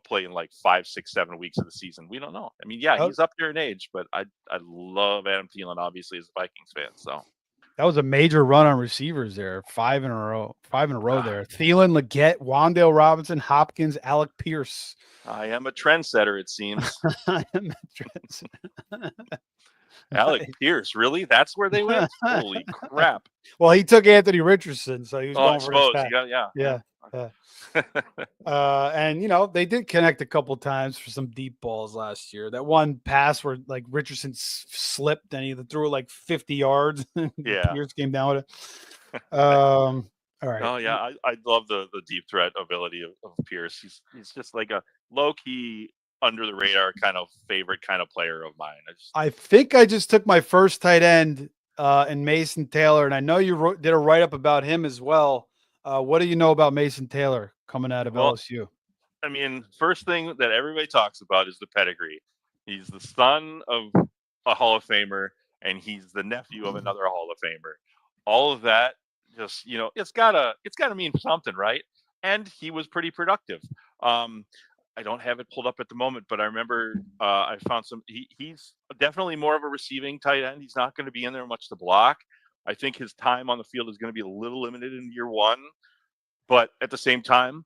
play in like 5, 6, 7 weeks of the season. We don't know. I mean, he's up there in age, but I love Adam Thielen, obviously, as a Vikings fan. So that was a major run on receivers there. 5 in a row there. Thielen, Leggett, Wan'Dale Robinson, Hopkins, Alec Pierce. I am a trendsetter, it seems. I am a trendsetter. Alec Pierce, really? That's where they went? Holy crap. Well, he took Anthony Richardson, so he was going for his Yeah. Yeah. And they did connect a couple times for some deep balls last year. That one pass where like Richardson slipped and he threw it like 50 yards. And Yeah. Pierce came down with it. All right. Oh yeah, I love the deep threat ability of Pierce. He's just like a low key under the radar kind of favorite kind of player of mine. I think I just took my first tight end in Mason Taylor, and I know you did a write up about him as well. What do you know about Mason Taylor coming out of Well, LSU? I mean, first thing that everybody talks about is the pedigree. He's the son of a Hall of Famer, and he's the nephew of another Hall of Famer. All of that, just it's gotta mean something, right? And he was pretty productive. Um, I don't have it pulled up at the moment, but I remember I found some. He's definitely more of a receiving tight end. He's not going to be in there much to block. I think his time on the field is going to be a little limited in year one, but at the same time,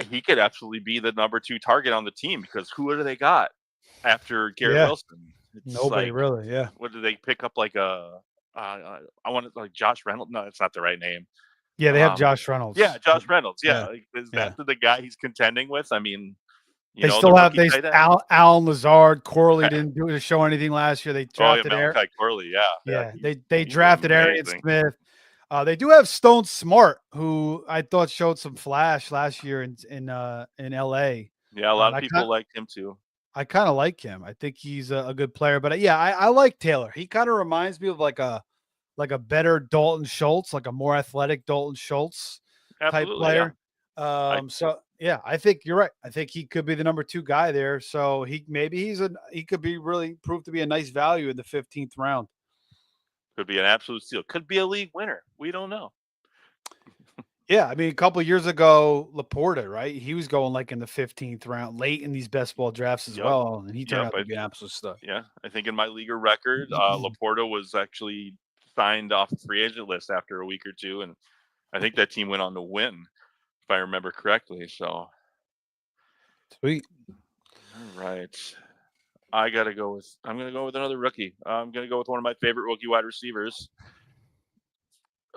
he could absolutely be the number 2 target on the team because who do they got after Garrett Yeah, Wilson? It's nobody like, really. Yeah, what do they pick up? Like I want to like Josh Reynolds. No, it's not the right name. yeah. They have Josh Yeah, Reynolds. Josh Reynolds. Yeah, Yeah, like, is yeah. that the guy he's contending with? I mean, They the still have rookie tight end. Alan Lazard. Corley didn't show anything last year. They Oh yeah, drafted Eric. Malachi Corley. Yeah, yeah, Yeah, they he's drafted Arian amazing. Smith. They do have Stone Smart, who I thought showed some flash last year in LA. Yeah, a lot of people liked him too. I kind of like him. I think he's a good player. But yeah, I like Taylor. He kind of reminds me of like a better Dalton Schultz, like a more athletic Dalton Schultz type Absolutely, yeah. player. So yeah, I think you're right. I think he could be the number 2 guy there. So he could be really proved to be a nice value in the 15th round. Could be an absolute steal. Could be a league winner. We don't know. Yeah, I mean, a couple of years ago, Laporta, right? He was going like in the 15th round, late in these best ball drafts as Yep. well, and he turned Yep. out to be an absolute stud. Yeah, I think in my leaguer record, Laporta was actually signed off the free agent list after a week or two, and I think that team went on to win, if I remember correctly. So, Sweet. all right, I'm gonna go with another rookie. I'm gonna go with one of my favorite rookie wide receivers.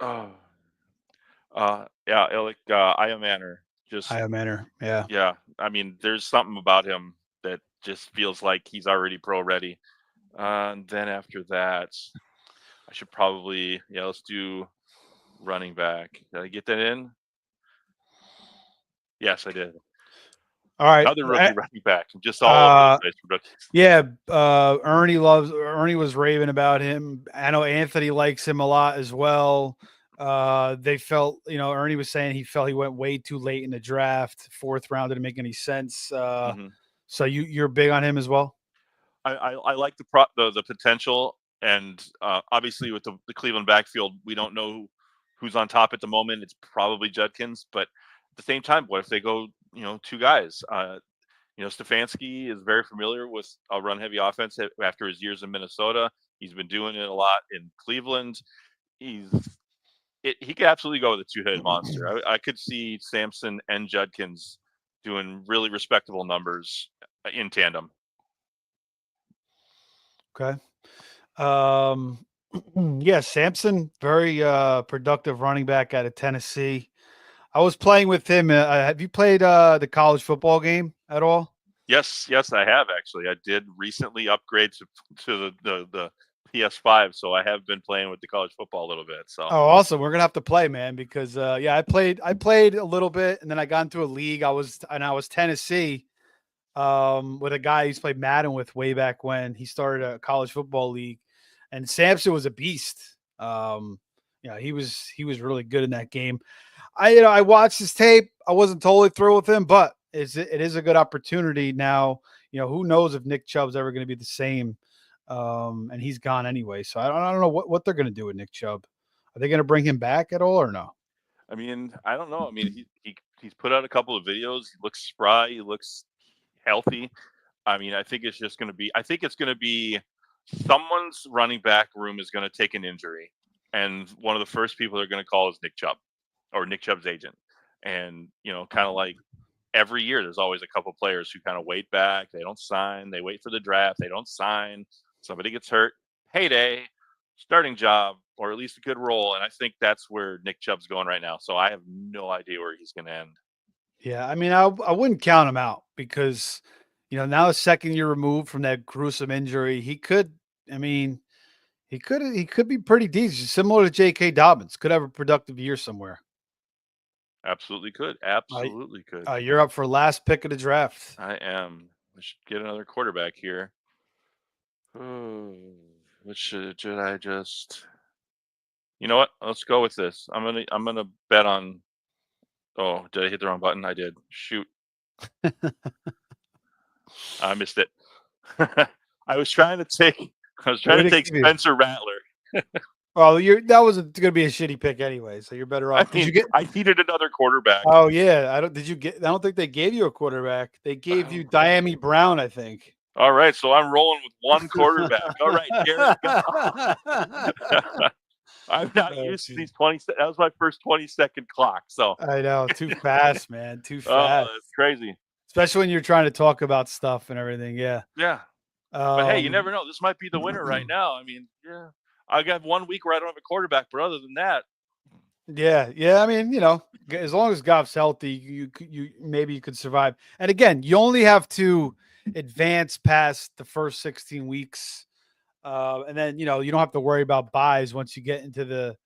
Oh, yeah, Alec Manor. Just High manner. Yeah. yeah, I mean, there's something about him that just feels like he's already pro ready. And then after that, I should probably let's do running back. Did I get that in? Yes, I did. All right. Another rookie running back. I'm just all over the place for rookies. Yeah. Ernie was raving about him. I know Anthony likes him a lot as well. They felt, Ernie was saying he felt he went way too late in the draft. 4th round didn't make any sense. So you're big on him as well? I like the potential, and obviously with the Cleveland backfield, we don't know who's on top at the moment. It's probably Judkins, but at the same time, what if they go 2 guys? Stefanski is very familiar with a run-heavy offense after his years in Minnesota. He's been doing it a lot in Cleveland. He could absolutely go with a 2-headed monster. I could see Sampson and Judkins doing really respectable numbers in tandem. Okay. Yeah, Sampson, very productive running back out of Tennessee. I was playing with him. Have you played the college football game at all? Yes, I have actually. I did recently upgrade to the PS5, so I have been playing with the college football a little bit. So Oh, awesome! We're gonna have to play, man, because yeah, I played a little bit, and then I got into a league. I was Tennessee, with a guy he's played Madden with way back when. He started a college football league, and Sampson was a beast. He was really good in that game. I watched his tape. I wasn't totally thrilled with him, but it is a good opportunity now. Who knows if Nick Chubb's ever going to be the same, and he's gone anyway. So I don't know what they're going to do with Nick Chubb. Are they going to bring him back at all or no? I mean, I don't know. I mean, he's put out a couple of videos. He looks spry. He looks healthy. I mean, I think it's just going to be. I think it's going to be someone's running back room is going to take an injury, and one of the first people they're going to call is Nick Chubb, or Nick Chubb's agent. And kind of like every year, there's always a couple players who kind of wait back. They don't sign. They wait for the draft. They don't sign. Somebody gets hurt. Payday. starting job or at least a good role, and I think that's where Nick Chubb's going right now. So I have no idea where he's going to end. Yeah, I mean, I wouldn't count him out because, now a second year removed from that gruesome injury, he could. I mean, he could be pretty decent, similar to J.K. Dobbins. Could have a productive year somewhere. Absolutely could. Uh, Absolutely could. you're up for last pick of the draft. I am. I should get another quarterback here. Oh, what should I just? You know what? Let's go with this. I'm gonna bet on. Oh, did I hit the wrong button? I did. Shoot, I missed it. I was trying to take. I was trying Way to to take keep you. Spencer Rattler. Well, that was going to be a shitty pick anyway, so you're better I off. Did mean, you get? I needed another quarterback. Oh yeah, I don't. Did you get? I don't think they gave you a quarterback. They gave you Diami Brown, I think. All right, so I'm rolling with one quarterback. All right, Jared Goff. I'm not Oh, used to geez. these 20. That was my first 20-second clock. So, I know, too fast, man, too oh, fast. that's crazy. Especially when you're trying to talk about stuff and everything. Yeah. Yeah, but hey, you never know. This might be the winner right now. I mean, yeah, I got 1 week where I don't have a quarterback, but other than that, Yeah, yeah. I mean, as long as Goff's healthy, you maybe you could survive. And again, you only have to advance past the first 16 weeks, and then you don't have to worry about buys once you get into the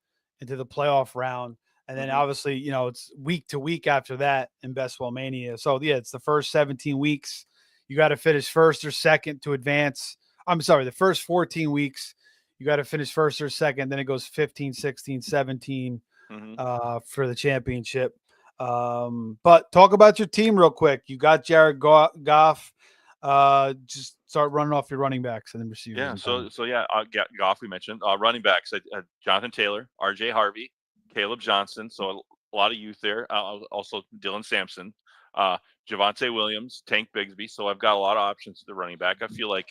playoff round. And then hmm obviously, it's week to week after that in Best Ball Mania. So yeah, it's the first 17 weeks. You got to finish first or second to advance. I'm sorry, the first 14 weeks, you got to finish first or second. Then it goes 15, 16, 17 hmm for the championship. But talk about your team real quick. You got Jared Goff. Just start running off your running backs and then receivers. yeah. I'm So done. so yeah, Goff we mentioned. Running backs, Jonathan Taylor, R.J. Harvey, Caleb Johnson. So a lot of youth there. Also Dylan Sampson, uh, Javante Williams, Tank Bigsby. So I've got a lot of options at the running back. I feel like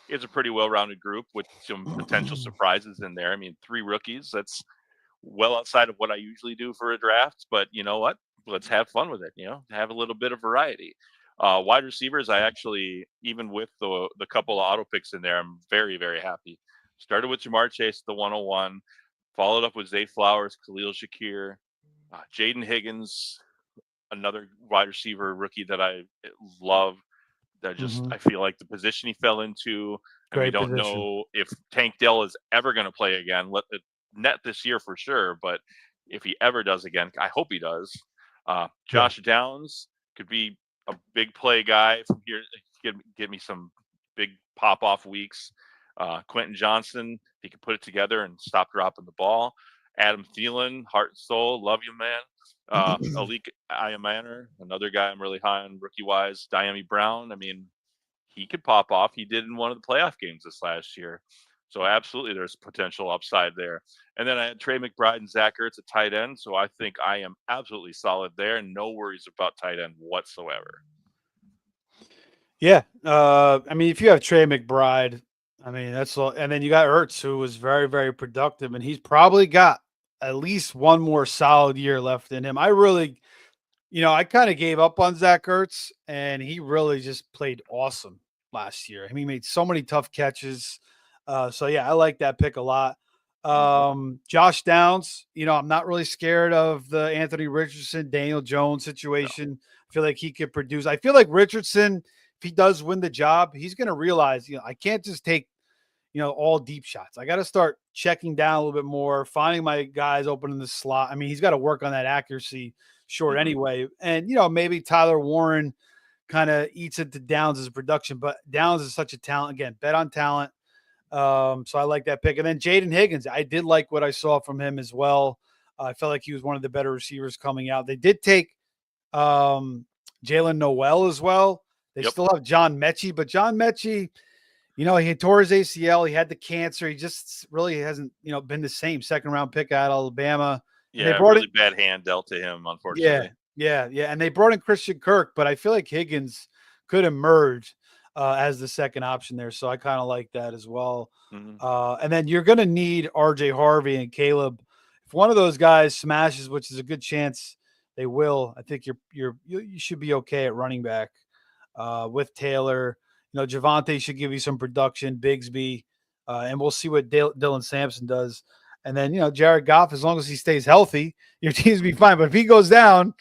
it's a pretty well-rounded group with some potential surprises in there. I mean, 3 rookies. That's well outside of what I usually do for a draft, but you know what? Let's have fun with it. Have a little bit of variety. Wide receivers, I actually, even with the couple of auto picks in there, I'm very, very happy. Started with Jamar Chase, the 101, followed up with Zay Flowers, Khalil Shakir, Jaden Higgins, another wide receiver rookie that I love. Mhm. I feel like the position he fell into, and we Great don't position. know if Tank Dell is ever going to play again. Net this year for sure, but if he ever does again, I hope he does. Yeah. Josh Downs could be a big play guy from here. Give me some big pop off weeks. Quentin Johnson, he could put it together and stop dropping the ball. Adam Thielen, heart and soul, love you, man. Alik Ayamaner, another guy I'm really high on rookie wise. Diami Brown, I mean, he could pop off. He did in one of the playoff games this last year. So absolutely there's potential upside there. And then I had Trey McBride and Zach Ertz at tight end. So I think I am absolutely solid there. No worries about tight end whatsoever. Yeah. I mean, if you have Trey McBride, I mean, that's all. And then you got Ertz, who was very, very productive, and he's probably got at least one more solid year left in him. I kind of gave up on Zach Ertz, and he really just played awesome last year. I mean, he made so many tough catches. So yeah, I like that pick a lot. Mm-hmm. Josh Downs, I'm not really scared of the Anthony Richardson, Daniel Jones No. situation. I feel like he could produce. I feel like Richardson, if he does win the job, he's going to realize, I can't just take all deep shots. I got to start checking down a little bit more, finding my guys open in the slot. I mean, he's got to work on that accuracy short Mm-hmm. anyway. And, maybe Tyler Warren kind of eats into Downs' production, but Downs is such a talent. Again, bet on talent. So I like that pick. And then Jaden Higgins, I did like what I saw from him as well. I felt like he was one of the better receivers coming out. They did take Jalen Noel as well. They Yep. still have John Mechie, but John Mechie, he tore his ACL. He had the cancer. He just really hasn't, been the same. Second round pick out of Alabama, and they Yeah, brought it. really bad hand dealt to him, Yeah, unfortunately. yeah. And they brought in Christian Kirk, but I feel like Higgins could emerge as the second option there. So I kind of like that as well. Mm-hmm. And then you're going to need RJ Harvey and Caleb. If one of those guys smashes, which is a good chance they will, I think you should be okay at running back with Taylor. Javante should give you some production. Bigsby. and we'll see what Dylan Sampson does. And then Jared Goff, as long as he stays healthy, your team's be fine. But if he goes down,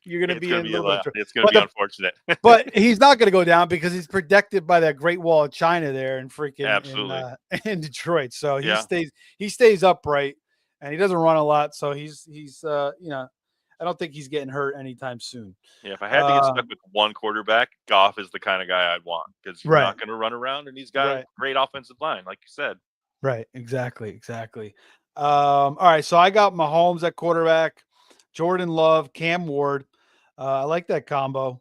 you're going to be in a little bit of trouble. It's going to be unfortunate. But he's not going to go down because he's protected by that Great Wall of China there in Absolutely. in Detroit. So he stays upright, and he doesn't run a lot. So he's I don't think he's getting hurt anytime soon. Yeah, if I had to get stuck with one quarterback, Goff is the kind of guy I'd want because he's not going to run around, and he's got a great offensive line, like you said. Right, exactly. All right, so I got Mahomes at quarterback, Jordan Love, Cam Ward. I like that combo.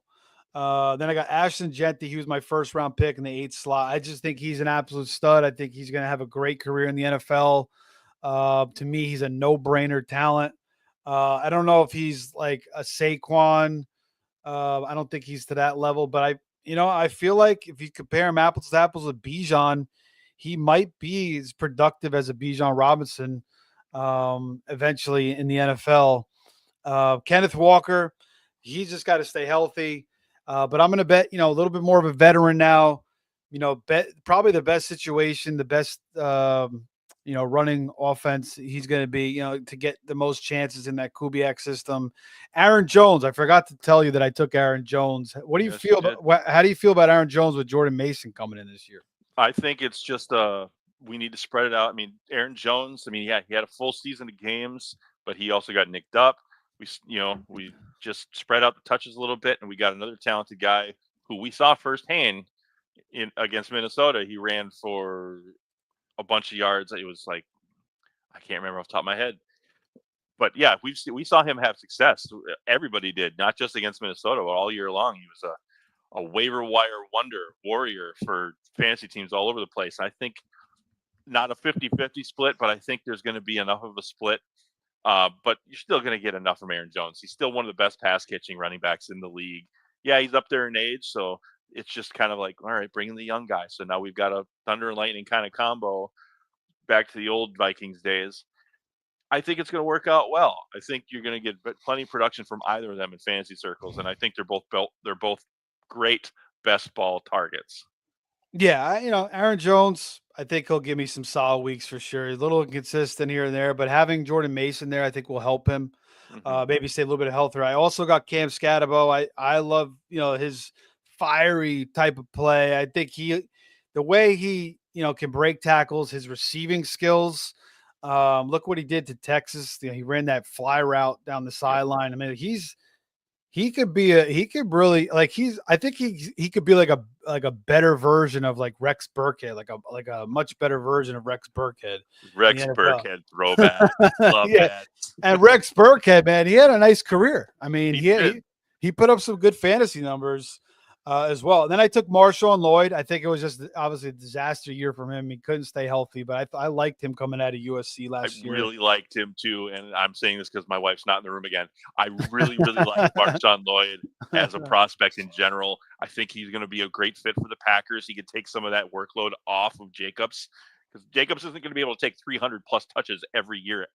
Then I got Ashton Genty. He was my first round pick in the 8th slot. I just think he's an absolute stud. I think he's going to have a great career in the NFL. To me, he's a no-brainer talent. I don't know if he's like a Saquon. I don't think he's to that level, but I feel like if you compare him apples to apples with Bijan, he might be as productive as a Bijan Robinson eventually in the NFL. Kenneth Walker, he's just got to stay healthy. But I'm going to bet, a little bit more of a veteran now, bet probably the best situation, the best, running offense he's going to be, to get the most chances in that Kubiak system. Aaron Jones, I forgot to tell you that I took Aaron Jones. What do you feel about, how do you feel about Aaron Jones with Jordan Mason coming in this year? I think it's just we need to spread it out. I mean, Aaron Jones, he had a full season of games, but he also got nicked up. We just spread out the touches a little bit, and we got another talented guy who we saw firsthand against Minnesota. He ran for a bunch of yards. It was like, I can't remember off the top of my head, but yeah, we saw him have success. Everybody did, not just against Minnesota, but all year long. He was a waiver wire warrior for fantasy teams all over the place. I think not a 50-50 split, but I think there's going to be enough of a split. But you're still going to get enough from Aaron Jones. He's still one of the best pass catching running backs in the league. Yeah, he's up there in age, so it's just kind of like, all right, bring in the young guy. So now we've got a thunder and lightning kind of combo back to the old Vikings days. I think it's going to work out well. I think you're going to get plenty of production from either of them in fantasy circles, and I think they're both great best ball targets. Yeah, Aaron Jones, I think he'll give me some solid weeks for sure. A little inconsistent here and there, but having Jordan Mason there, I think will help him. Maybe stay a little bit healthier. I also got Cam Scatterbo. I love his fiery type of play. I think the way he can break tackles, his receiving skills. Look what he did to Texas. He ran that fly route down the sideline. I mean, he could really I think he could be like a better version of like Rex Burkhead, like a much better version of Rex Burkhead. Rex Burkhead throwback. Love that. And Rex Burkhead, man, he had a nice career. I mean, he put up some good fantasy numbers as well. And then I took Marshawn Lloyd. I think it was just obviously a disaster year from him. He couldn't stay healthy, but I liked him coming out of USC last year. I really liked him too, and I'm saying this because my wife's not in the room again. I really, really like Marshawn Lloyd as a prospect in general. I think he's going to be a great fit for the Packers. He could take some of that workload off of Jacobs, because Jacobs isn't going to be able to take 300 plus touches every year,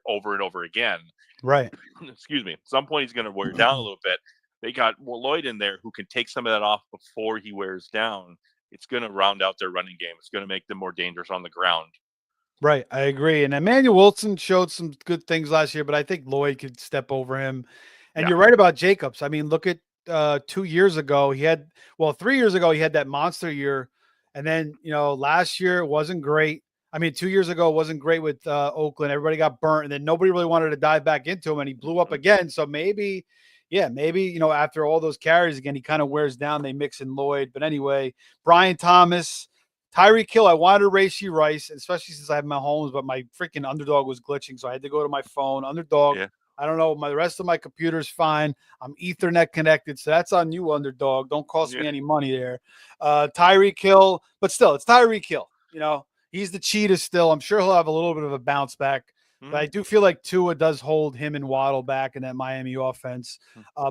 over and over again. Right. Excuse me. At some point, he's going to wear down a little bit. They got Lloyd in there who can take some of that off before he wears down. It's going to round out their running game. It's going to make them more dangerous on the ground. Right. I agree. And Emmanuel Wilson showed some good things last year, but I think Lloyd could step over him. And you're right about Jacobs. I mean, look at 2 years ago. 3 years ago, he had that monster year. And then, last year it wasn't great. I mean, 2 years ago, it wasn't great with Oakland. Everybody got burnt, and then nobody really wanted to dive back into him, and he blew up again. So maybe, after all those carries again, he kind of wears down. They mix in Lloyd. But anyway, Brian Thomas, Tyreek Hill. I wanted to race you Rice, especially since I have Mahomes, but my freaking Underdog was glitching, so I had to go to my phone. Underdog. Yeah. I don't know. The rest of my computer's fine. I'm Ethernet connected, so that's on you, Underdog. Don't cost me any money there. Tyreek Hill, but still, it's Tyreek Hill. He's the cheetah still. I'm sure he'll have a little bit of a bounce back. But I do feel like Tua does hold him and Waddle back in that Miami offense.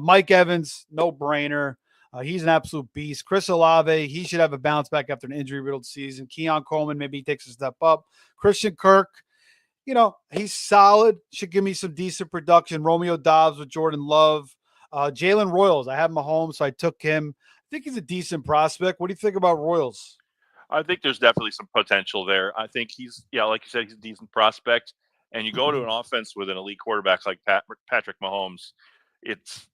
Mike Evans, no-brainer. He's an absolute beast. Chris Olave, he should have a bounce back after an injury-riddled season. Keon Coleman, maybe he takes a step up. Christian Kirk, he's solid. Should give me some decent production. Romeo Dobbs with Jordan Love. Jalen Royals, I have Mahomes, so I took him. I think he's a decent prospect. What do you think about Royals? I think there's definitely some potential there. I think he's, yeah, like you said, he's a decent prospect. And you go to an offense with an elite quarterback like Patrick Mahomes, it's,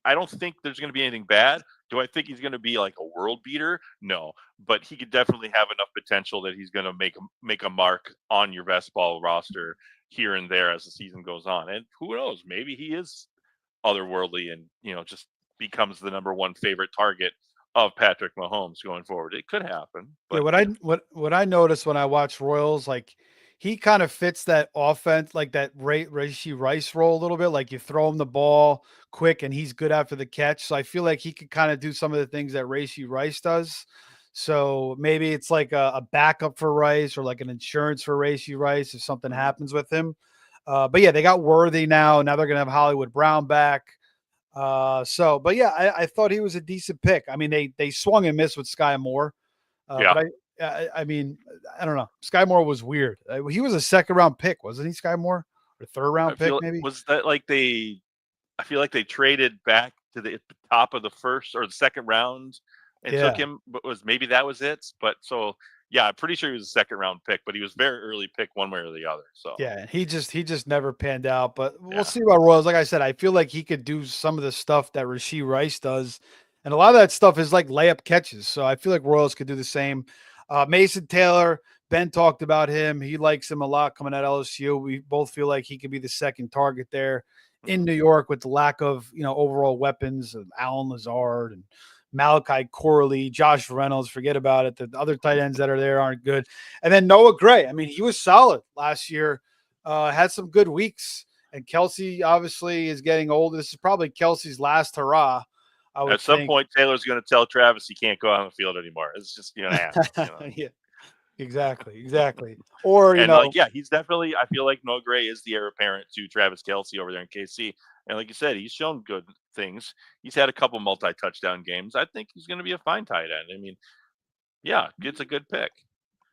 I don't think there's going to be anything bad. Do I think he's going to be like a world beater? No, but he could definitely have enough potential that he's going to make a mark on your best ball roster here and there as the season goes on. And who knows, maybe he is otherworldly and, just becomes the number one favorite target of Patrick Mahomes going forward. It could happen, Yeah, but what I noticed when I watch Royals, like he kind of fits that offense, like that Rashee Rice role a little bit. Like you throw him the ball quick, and he's good after the catch. So I feel like he could kind of do some of the things that Rashee Rice does. So maybe it's like a backup for Rice or like an insurance for Rashee Rice if something happens with him. But yeah, they got Worthy now. Now they're gonna have Hollywood Brown back. But yeah, I thought he was a decent pick. I mean, they swung and missed with Sky Moore. yeah, But I mean, I don't know. Sky Moore was weird. He was a second round pick, wasn't he? Sky Moore or third round pick, maybe. was that like I feel like they traded back to the top of the first or the second round and took Yeah, him, but maybe that was it. But so yeah, I'm pretty sure he was a second round pick, but he was very early pick one way or the other. So yeah. He just never panned out. But we'll yeah, see about Royals. Like I said, I feel like he could do some of the stuff that Rashee Rice does, and a lot of that stuff is like layup catches. So I feel like Royals could do the same. Mason Taylor. Ben talked about him. He likes him a lot coming out of LSU. We both feel like he could be the second target there in mhm. New York with the lack of overall weapons of Alan Lazard and Malachi Corley, Josh Reynolds. Forget about it. The other tight ends that are there aren't good. And then Noah Gray. I mean, he was solid last year. Had some good weeks. And Kelsey obviously is getting old. This is probably Kelsey's last hurrah, I would At some think. point, Taylor's going to tell Travis he can't go on the field anymore. It's just going to happen. Yeah, exactly. Or And yeah, he's definitely. I feel like Noah Gray is the heir apparent to Travis Kelsey over there in KC. And like you said, he's shown good things. He's had a couple multi-touchdown games. I think he's going to be a fine tight end. I mean, yeah, it's a good pick.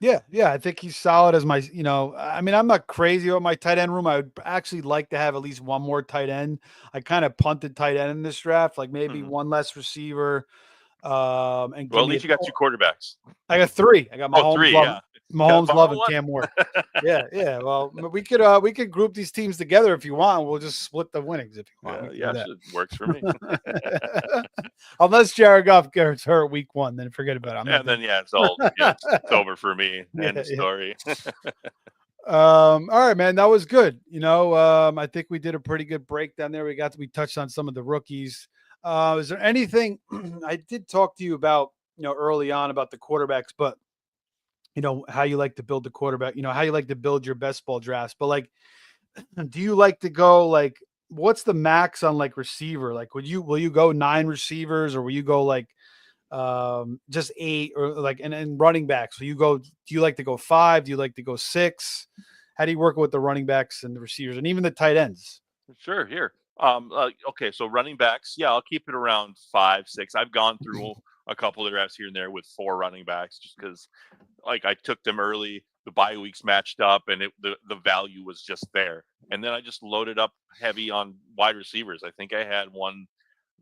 Yeah, I think he's solid as I mean, I'm not crazy about my tight end room. I would actually like to have at least one more tight end. I kind of punted tight end in this draft, like maybe Mhm. one less receiver, and Well, give at me least you got two quarterbacks. I got three. I got Oh, three, yeah. Can I Mahomes borrow loving one? Cam Moore. Yeah. Well, we could group these teams together if you want. We'll just split the winnings if you want. We Yeah, can yeah, do it works for me. that. Unless Jared Goff gets hurt week one, then forget about it. I'm not And then doing yeah, it's over for me. End yeah, of yeah. story. All right, man, that was good. I think we did a pretty good breakdown there. We touched on some of the rookies. Is there anything I did talk to you about, early on about the quarterbacks, but how you like to build the quarterback, how you like to build your best ball drafts, but like, do you like to go like, what's the max on like receiver? Like, will you go 9 receivers or will you go like just 8 or like and running backs? Do you like to go 5? Do you like to go 6? How do you work with the running backs and the receivers and even the tight ends? Sure, here. Okay, so running backs, yeah, I'll keep it around 5, 6. I've gone through a couple of drafts here and there with 4 running backs just because like I took them early, the bye weeks matched up, and the value was just there. And then I just loaded up heavy on wide receivers. I think I had one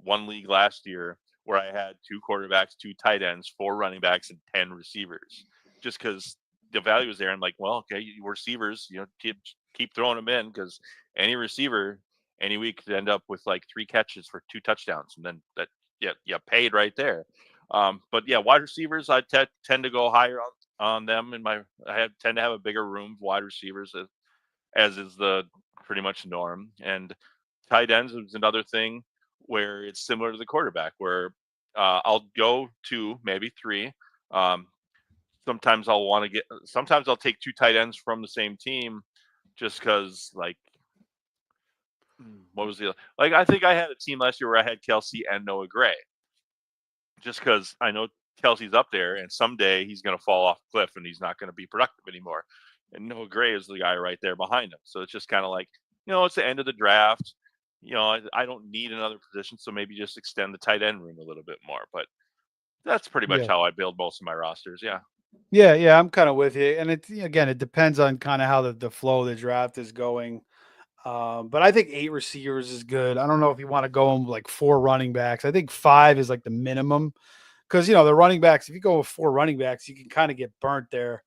league last year where I had 2 quarterbacks, 2 tight ends, 4 running backs, and 10 receivers, just because the value is there. I'm like, well, okay, receivers, keep throwing them in because any receiver any week could end up with like 3 catches for 2 touchdowns, and then that yeah paid right there. But yeah, wide receivers I tend to go higher on them. Tend to have a bigger room of wide receivers as is the pretty much norm. And tight ends is another thing where it's similar to the quarterback, where I'll go 2, maybe 3. Um, Sometimes I'll take 2 tight ends from the same team, just because like what was the like I think I had a team last year where I had Kelsey and Noah Gray, just because I know Kelsey's up there, and someday he's going to fall off a cliff and he's not going to be productive anymore. And Noah Gray is the guy right there behind him. So it's just kind of like, it's the end of the draft. I don't need another position, so maybe just extend the tight end room a little bit more. But that's pretty much Yeah. how I build most of my rosters. Yeah. Yeah, I'm kind of with you. And it depends on kind of how the flow of the draft is going. But I think 8 receivers is good. I don't know if you want to go on like 4 running backs. I think 5 is like the minimum because the running backs. If you go with 4 running backs, you can kind of get burnt there.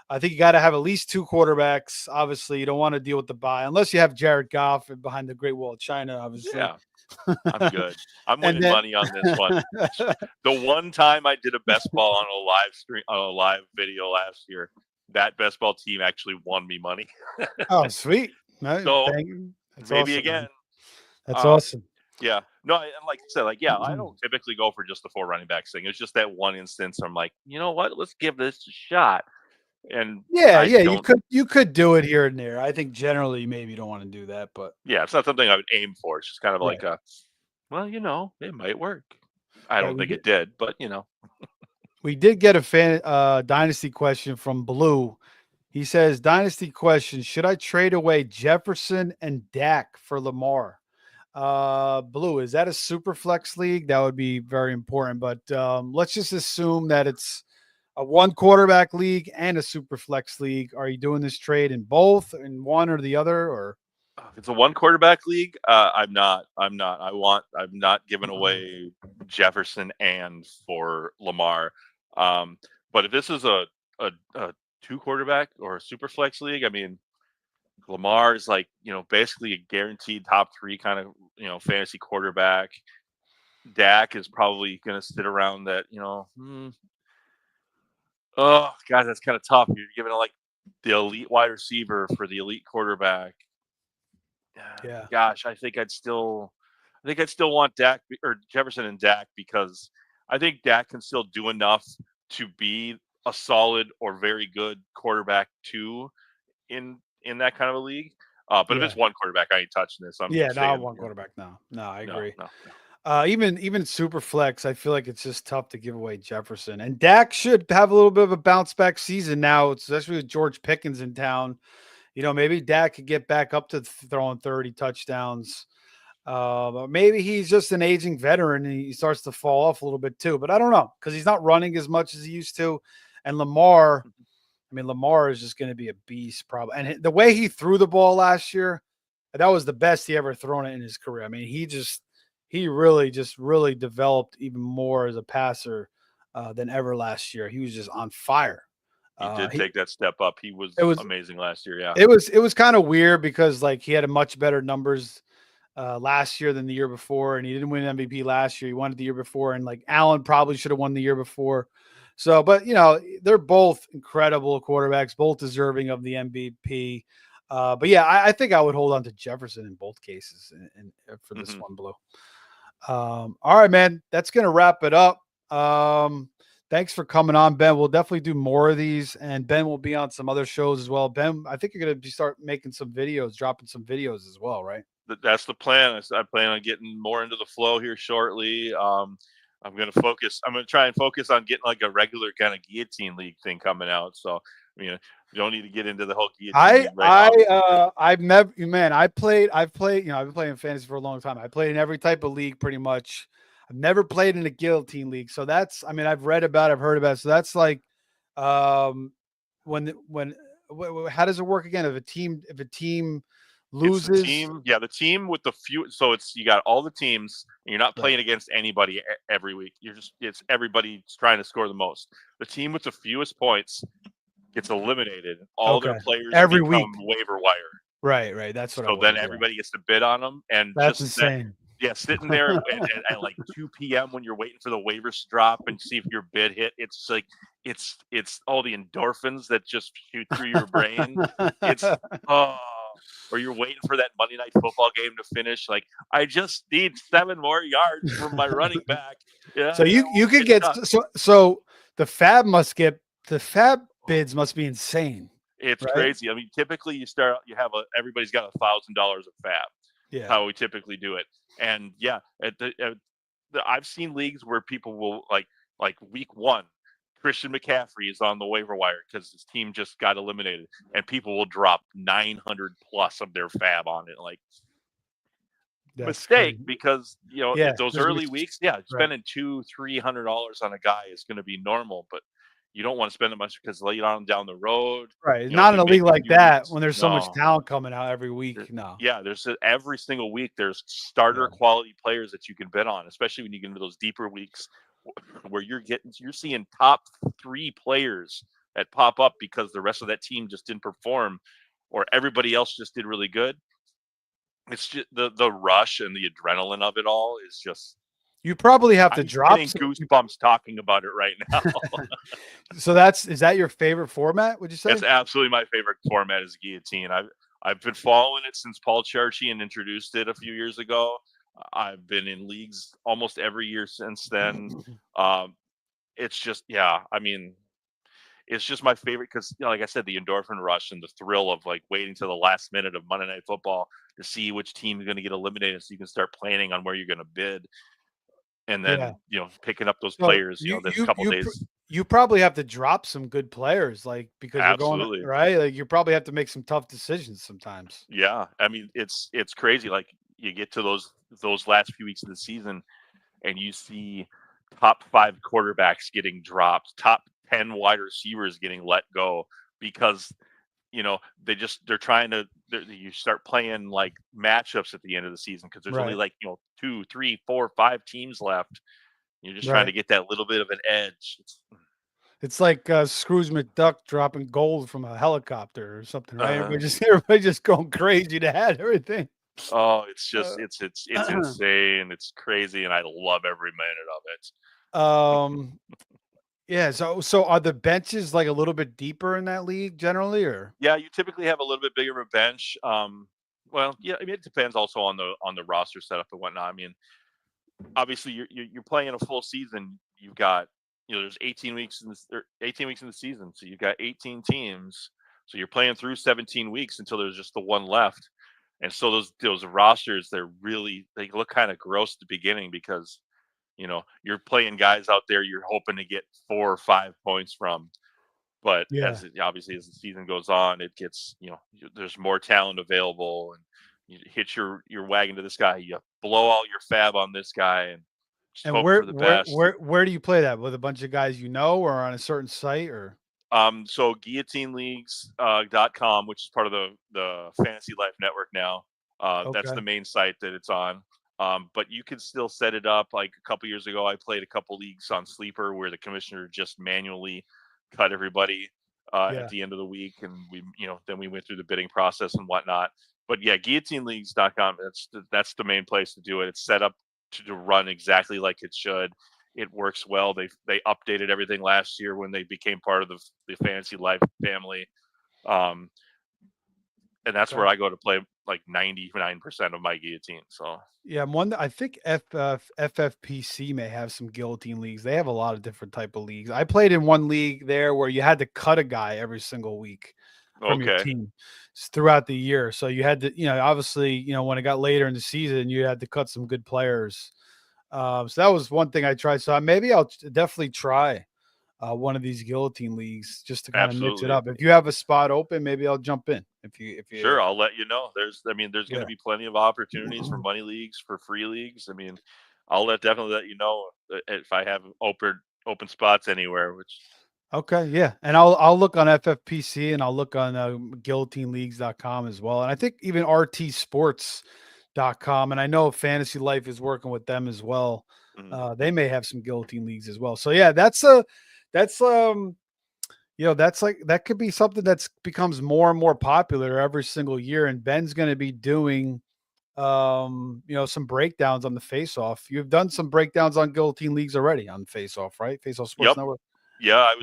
I think you got to have at least 2 quarterbacks. Obviously, you don't want to deal with the bye unless you have Jared Goff behind the Great Wall of China. Obviously, Yeah, I'm good. I'm and winning then money on this one. The one time I did a best ball on a live stream, on a live video last year, that best ball team actually won me money. oh, sweet. No, So thank you. That's maybe awesome, man. again. That's Um, awesome. yeah, no, and like I said, like I don't typically go for just the 4 running backs thing. It's just that one instance. I'm like, you know what? Let's give this a shot. And Yeah, I yeah, don't. you could do it here and there. I think generally maybe you don't want to do that, but Yeah, it's not something I would aim for. It's just kind of yeah, like a, well, it might work. I right. don't think it did, but We did get a fan dynasty question from Blue. He says, "Dynasty question: should I trade away Jefferson and Dak for Lamar?" Blue, is that a super flex league? That would be very important. But let's just assume that it's a 1 quarterback league and a super flex league. Are you doing this trade in both, in one or the other, or? if it's a 1 quarterback league, I'm not. I'm not. I'm not giving away Jefferson and for Lamar. Um, but if this is a 2 quarterback or a super flex league, I mean, Lamar is like, basically a guaranteed top 3 kind of, fantasy quarterback. Dak is probably going to sit around that, oh, God, that's kind of tough. You're giving it like the elite wide receiver for the elite quarterback. Yeah, Gosh, I think I'd still want Dak or Jefferson and Dak because I think Dak can still do enough to be a solid or very good quarterback too in that kind of a league. But if yeah, it's 1 quarterback, I ain't touching this. I'm yeah. Not staying. 1 quarterback. No, no, I No, agree. no, no. Even super flex, I feel like it's just tough to give away Jefferson. And Dak should have a little bit of a bounce back season now, especially with George Pickens in town. Maybe Dak could get back up to throwing 30 touchdowns. But maybe he's just an aging veteran and he starts to fall off a little bit too. But I don't know because he's not running as much as he used to. And Lamar, I mean, Lamar is just going to be a beast, probably. And the way he threw the ball last year, that was the best he ever thrown it in his career. I mean, he really just really developed even more as a passer than ever last year. He was just on fire. He did He take that step up. He it was was amazing last year. Yeah. it was kind of weird because like he had a much better numbers last year than the year before, and he didn't win MVP last year. He won it the year before, and like Allen probably should have won the year before. So, but they're both incredible quarterbacks, both deserving of the MVP. But yeah, I think I would hold on to Jefferson in both cases, and for this one, Blue. All right, man, that's gonna wrap it up. Thanks for coming on, Ben. We'll definitely do more of these, and Ben will be on some other shows as well. Ben, I think you're gonna start making some videos, dropping some videos as well, right? That's the plan. I plan on getting more into the flow here shortly. I'm going to focus. I'm going to try and focus on getting like a regular kind of guillotine league thing coming out. So, I mean, you don't need to get into the whole guillotine league right now. I've never, man, I've played, I've been playing fantasy for a long time. I played in every type of league pretty much. I've never played in a guillotine league. So that's, I mean, I've read about it, I've heard about it. So that's like, um, how does it work again? If a team It's the loses, team. Yeah, the team with the few. So you got all the teams, and you're not playing right. against anybody every week. It's everybody trying to score the most. The team with the fewest points gets eliminated. All their Okay. players Every become week. waiver wire. Right. That's what it So then was. Yeah. everybody gets to bid on them, and That's just that, insane. yeah, sitting there at like 2 p.m. when you're waiting for the waivers to drop and see if your bid hit. It's like it's all the endorphins that just shoot through your brain. It's oh, or you're waiting for that Monday Night Football game to finish. Like I just need 7 more yards from my running back. Yeah, So you could it's get done. so the fab bids must be insane, It's right? crazy. I mean, typically you have everybody's got $1,000 of fab. Yeah. How we typically do it, and yeah, I've seen leagues where people will like week 1, Christian McCaffrey is on the waiver wire because his team just got eliminated, and people will drop 900 plus of their fab on it. Like That's mistake crazy. because Yeah, those there's early weeks, yeah, right. spending $200-300 on a guy is going to be normal, but you don't want to spend it much because later on down the road, Right. if Not in you a make league a like few that weeks, when there's so much no. talent coming out every week. No. Yeah, every single week there's starter Yeah. quality players that you can bet on, especially when you get into those deeper weeks where you're seeing top 3 players that pop up because the rest of that team just didn't perform, or everybody else just did really good. It's just the rush and the adrenaline of it all is just. You probably have to I'm drop getting some. goosebumps talking about it right now. So is that your favorite format? Would you say? It's absolutely my favorite format is guillotine. I've been following it since Paul Charchian introduced it a few years ago. I've been in leagues almost every year since then. Um, it's just, yeah, I mean, it's just my favorite because, like I said, the endorphin rush and the thrill of like waiting to the last minute of Monday Night Football to see which team is going to get eliminated, so you can start planning on where you're going to bid, and Yeah. then picking up those So players. This couple days. you probably have to drop some good players, like because you're going Absolutely. right. Like you probably have to make some tough decisions sometimes. Yeah, I mean it's crazy. Like you get to those last few weeks of the season, and you see top 5 quarterbacks getting dropped, top 10 wide receivers getting let go because they're trying to. You start playing like matchups at the end of the season because there's only Right. like 2, 3, 4, 5 teams left. You're just trying to Right. get that little bit of an edge. It's like Scrooge McDuck dropping gold from a helicopter or something, right? Uh, Everybody just going crazy to have everything. oh, it's just Uh, it's insane. It's crazy, and I love every minute of it. um, yeah. So are the benches like a little bit deeper in that league generally, or Yeah, you typically have a little bit bigger of a bench. Well, yeah, I mean, it depends also on the roster setup and whatnot. I mean, obviously, you're playing a full season. You've got there's 18 weeks in this, 18 weeks in the season, so you've got 18 teams. So you're playing through 17 weeks until there's just the one left. And so those rosters, they look kind of gross at the beginning because you're playing guys out there you're hoping to get 4 or 5 points from. But yeah? obviously as the season goes on, it gets there's more talent available, and you hit your wagon to this guy, you blow all your fab on this guy, and just And hope for the best. where do you play that with a bunch of guys or on a certain site or? So guillotineleagues.com, which is part of the Fantasy Life Network now. That's Okay. the main site that it's on. But you can still set it up. Like a couple years ago, I played a couple leagues on Sleeper where the commissioner just manually cut everybody at Yeah. the end of the week, and then we went through the bidding process and whatnot. But yeah, guillotineleagues.com. That's the main place to do it. It's set up to run exactly like it should. It works well. They updated everything last year when they became part of the Fantasy Life family, um, and that's Okay. where I go to play like 99% of my guillotine. So Yeah, I think FFPC may have some guillotine leagues. They have a lot of different type of leagues. I played in one league there where you had to cut a guy every single week from your okay, team throughout the year. So you had to, obviously, when it got later in the season, you had to cut some good players. So that was one thing I tried. So maybe I'll definitely try one of these guillotine leagues just to kind of mix it absolutely. up. If you have a spot open, maybe I'll jump in. If you Sure, I'll let you know. There's going to yeah. be plenty of opportunities for money leagues, for free leagues. I mean, I'll definitely let you know if I have open spots anywhere. Which Okay, yeah. And I'll look on FFPC and I'll look on guillotineleagues.com as well. And I think even rtsports.com, and I know Fantasy Life is working with them as well. mm, They may have some guillotine leagues as well. So yeah, that's that's like that could be something that's becomes more and more popular every single year. And Ben's going to be doing some breakdowns on the face off. You've done some breakdowns on guillotine leagues already on face off, right? Face off Sports yep, Network. yeah, Right.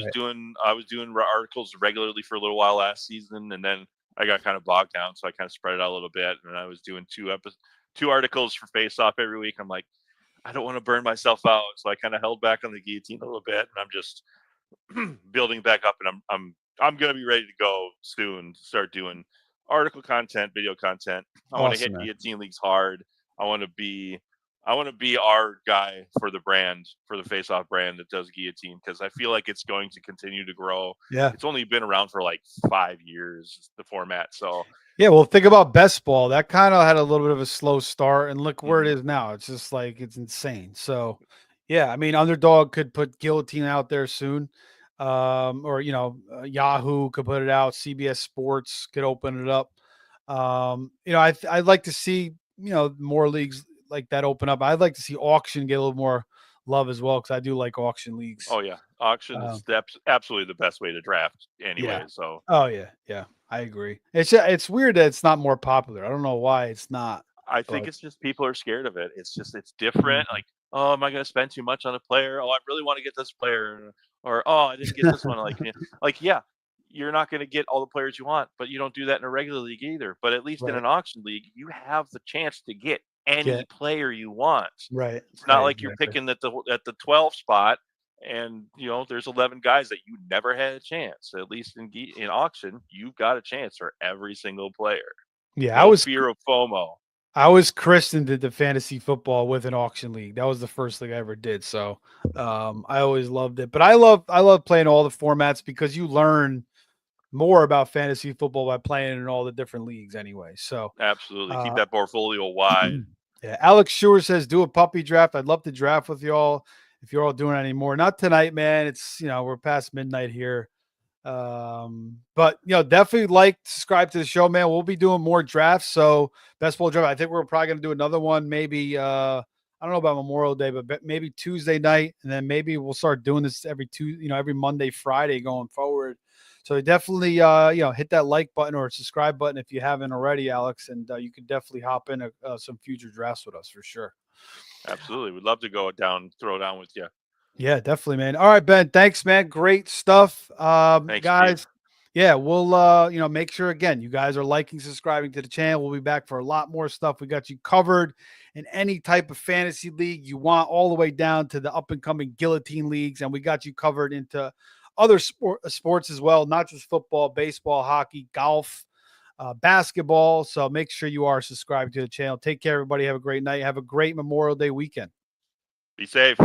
I was doing articles regularly for a little while last season, and then I got kind of bogged down, so I kind of spread it out a little bit, and I was doing 2 articles for Face Off every week. I'm like, I don't want to burn myself out, so I kind of held back on the guillotine a little bit, and I'm just building back up, and I'm gonna be ready to go soon. To start doing article content, video content. I want to Awesome, hit man. guillotine leagues hard. I want to be I want to be our guy for the brand, for the Face Off brand that does guillotine, because I feel like it's going to continue to grow. Yeah. It's only been around for like 5 years, the format. So Yeah, well, think about best ball. That kind of had a little bit of a slow start, and look where it mhm. is now. It's just like it's insane. So, yeah, I mean, Underdog could put guillotine out there soon, or Yahoo could put it out. CBS Sports could open it up. I'd like to see more leagues like that open up. I'd like to see auction get a little more love as well because I do like auction leagues. Oh yeah, auction is absolutely the best way to draft Yeah. anyway. So Oh yeah. I agree. It's weird that it's not more popular. I don't know why it's not, I think but it's just people are scared of it. It's Mhm. different. Like, oh, am I going to spend too much on a player? Oh, I really want to get this player, or oh, I didn't get this one. Like yeah, you're not going to get all the players you want, but you don't do that in a regular league either. But at least in right. an auction league, you have the chance to get any Get player you want. right. It's not Right. like you're Exactly. picking at the 12 spot, and there's 11 guys that you never had a chance. At least in auction, you've got a chance for every single player. Yeah, No fear of FOMO. I was christened into fantasy football with an auction league. That was the first thing I ever did. So I always loved it. But I love playing all the formats because you learn more about fantasy football by playing in all the different leagues anyway. So Absolutely. Keep uh that portfolio wide. yeah, Alex Shore says do a puppy draft. I'd love to draft with y'all if you're all doing it anymore. Not tonight, man. It's we're past midnight here. But definitely subscribe to the show, man. We'll be doing more drafts. So best ball draft. I think we're probably gonna do another one, maybe I don't know about Memorial Day, but maybe Tuesday night, and then maybe we'll start doing this every Monday, Friday going forward. So definitely hit that like button or subscribe button if you haven't already, Alex, and you can definitely hop in some future drafts with us for sure. Absolutely. We'd love to throw down with you. Yeah, definitely, man. All right, Ben. Thanks, man. Great stuff. Thanks, Steve. Guys. Yeah, we'll make sure again you guys are liking, subscribing to the channel. We'll be back for a lot more stuff. We got you covered in any type of fantasy league you want, all the way down to the up and coming guillotine leagues, and we got you covered into other sports as well, not just football, baseball, hockey, golf, basketball. So make sure you are subscribed to the channel. Take care, everybody. Have a great night. Have a great Memorial Day weekend. Be safe.